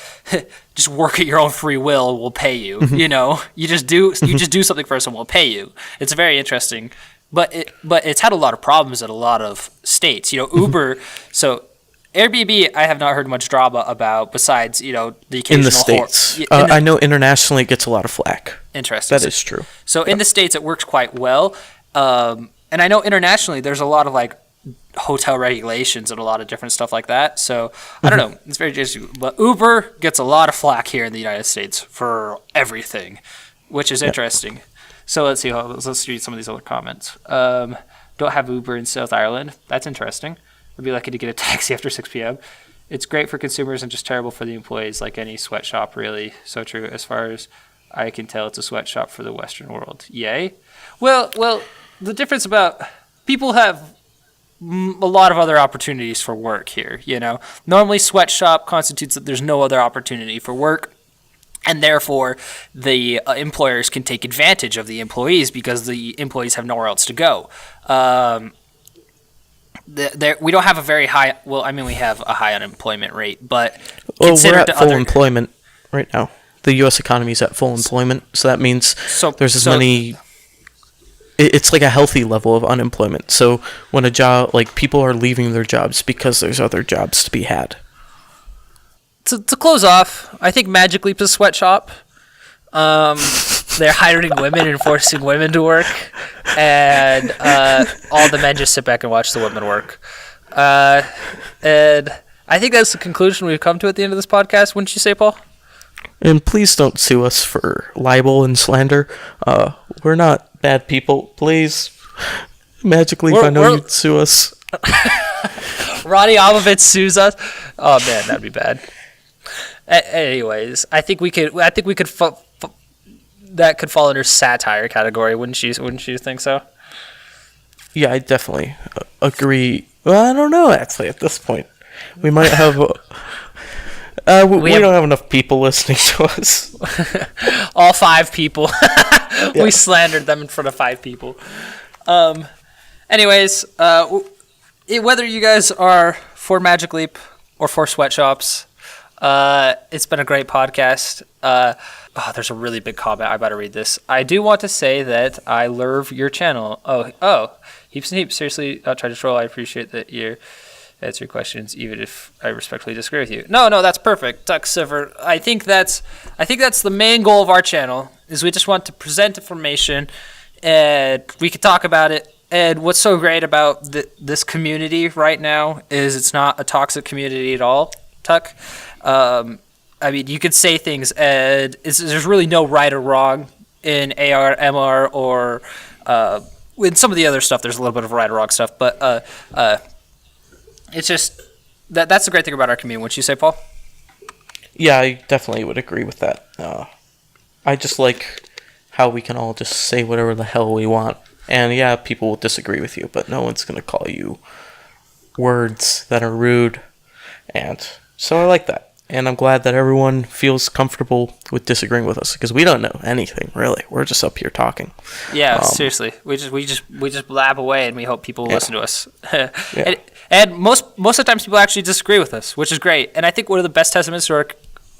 just work at your own free will. We'll pay you. You know, you just do something for us and we'll pay you. It's very interesting, but it's had a lot of problems in a lot of states. You know, Uber. So Airbnb, I have not heard much drama about besides, you know, the occasional... In the States. I know internationally it gets a lot of flack. Interesting. That is true. So in the States, it works quite well. And I know internationally there's a lot of, like, hotel regulations and a lot of different stuff like that. So, I don't know. It's very interesting. But Uber gets a lot of flack here in the United States for everything, which is interesting. So let's see. Let's read some of these other comments. Don't have Uber in South Ireland. That's interesting. Would be lucky to get a taxi after 6 p.m. It's great for consumers and just terrible for the employees, like any sweatshop, really. So true. As far as I can tell, it's a sweatshop for the Western world. Yay? Well, the difference about people have a lot of other opportunities for work here, you know. Normally, sweatshop constitutes that there's no other opportunity for work, and therefore the employers can take advantage of the employees because the employees have nowhere else to go. We don't have a very high. Well, I mean, we have a high unemployment rate, but we're at full employment right now. The U.S. economy is at full employment, so that means there's many. It's like a healthy level of unemployment. So when a job, like people are leaving their jobs because there's other jobs to be had. To close off, I think Magic Leap is a sweatshop. They're hiring women and forcing women to work, and all the men just sit back and watch the women work. And I think that's the conclusion we've come to at the end of this podcast. Wouldn't you say, Paul? And please don't sue us for libel and slander. We're not bad people. Please, Magic Leap, I know you'd sue us. Ronnie Almovitz sues us. Oh man, that'd be bad. Anyways, I think we could. That could fall under satire category, wouldn't you think so? Yeah, I definitely agree. Well, I don't know, actually, at this point. We might have... we don't have enough people listening to us. All 5 people. We slandered them in front of 5 people. Anyways, whether you guys are for Magic Leap or for sweatshops, it's been a great podcast. Oh, there's a really big comment. I better read this. I do want to say that I love your channel. Oh, heaps and heaps. Seriously, I'll try to troll. I appreciate that you answer questions, even if I respectfully disagree with you. No, that's perfect, Duck Silver. I think that's the main goal of our channel. Is we just want to present information, and we can talk about it. And what's so great about this community right now is it's not a toxic community at all, Tuck. I mean, you could say things, and there's really no right or wrong in AR, MR, or in some of the other stuff. There's a little bit of right or wrong stuff, but it's just that's the great thing about our community. Wouldn't you say, Paul? Yeah, I definitely would agree with that. I just like how we can all just say whatever the hell we want. And yeah, people will disagree with you, but no one's going to call you words that are rude. And so I like that. And I'm glad that everyone feels comfortable with disagreeing with us, because we don't know anything, really. We're just up here talking. Yeah, seriously. We just blab away, and we hope people will listen to us. Yeah. And most of the times people actually disagree with us, which is great. And I think one of the best testaments to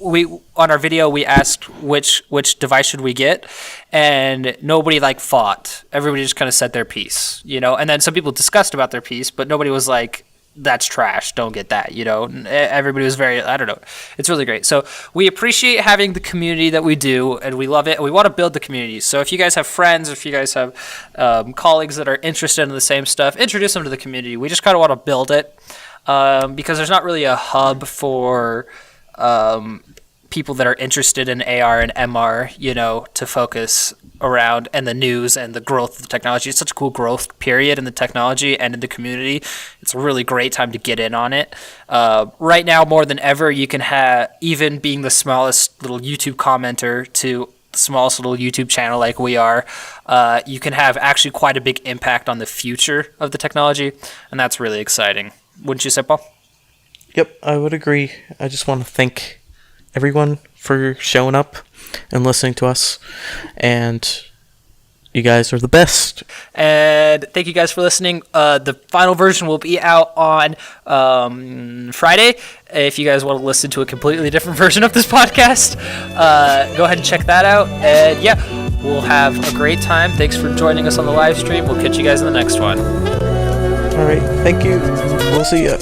on our video, we asked which device should we get, and nobody fought. Everybody just kind of said their piece, and then some people discussed about their piece, but nobody was like, that's trash, don't get that, Everybody was very, I don't know. It's really great. So we appreciate having the community that we do, and we love it, and we want to build the community. So if you guys have friends, or if you guys have colleagues that are interested in the same stuff, introduce them to the community. We just kind of want to build it, because there's not really a hub for people that are interested in AR and MR, to focus around, and the news and the growth of the technology. It's such a cool growth period in the technology and in the community. It's a really great time to get in on it. Right now, more than ever, you can have, even being the smallest little YouTube commenter to the smallest little YouTube channel like we are, you can have actually quite a big impact on the future of the technology, and that's really exciting. Wouldn't you say, Paul? Yep, I would agree. I just want to thank everyone for showing up and listening to us, and you guys are the best. And thank you guys for listening. The final version will be out on Friday. If you guys want to listen to a completely different version of this podcast, go ahead and check that out. And yeah, we'll have a great time. Thanks for joining us on the live stream. We'll catch you guys in the next one. All right, thank you. We'll see you.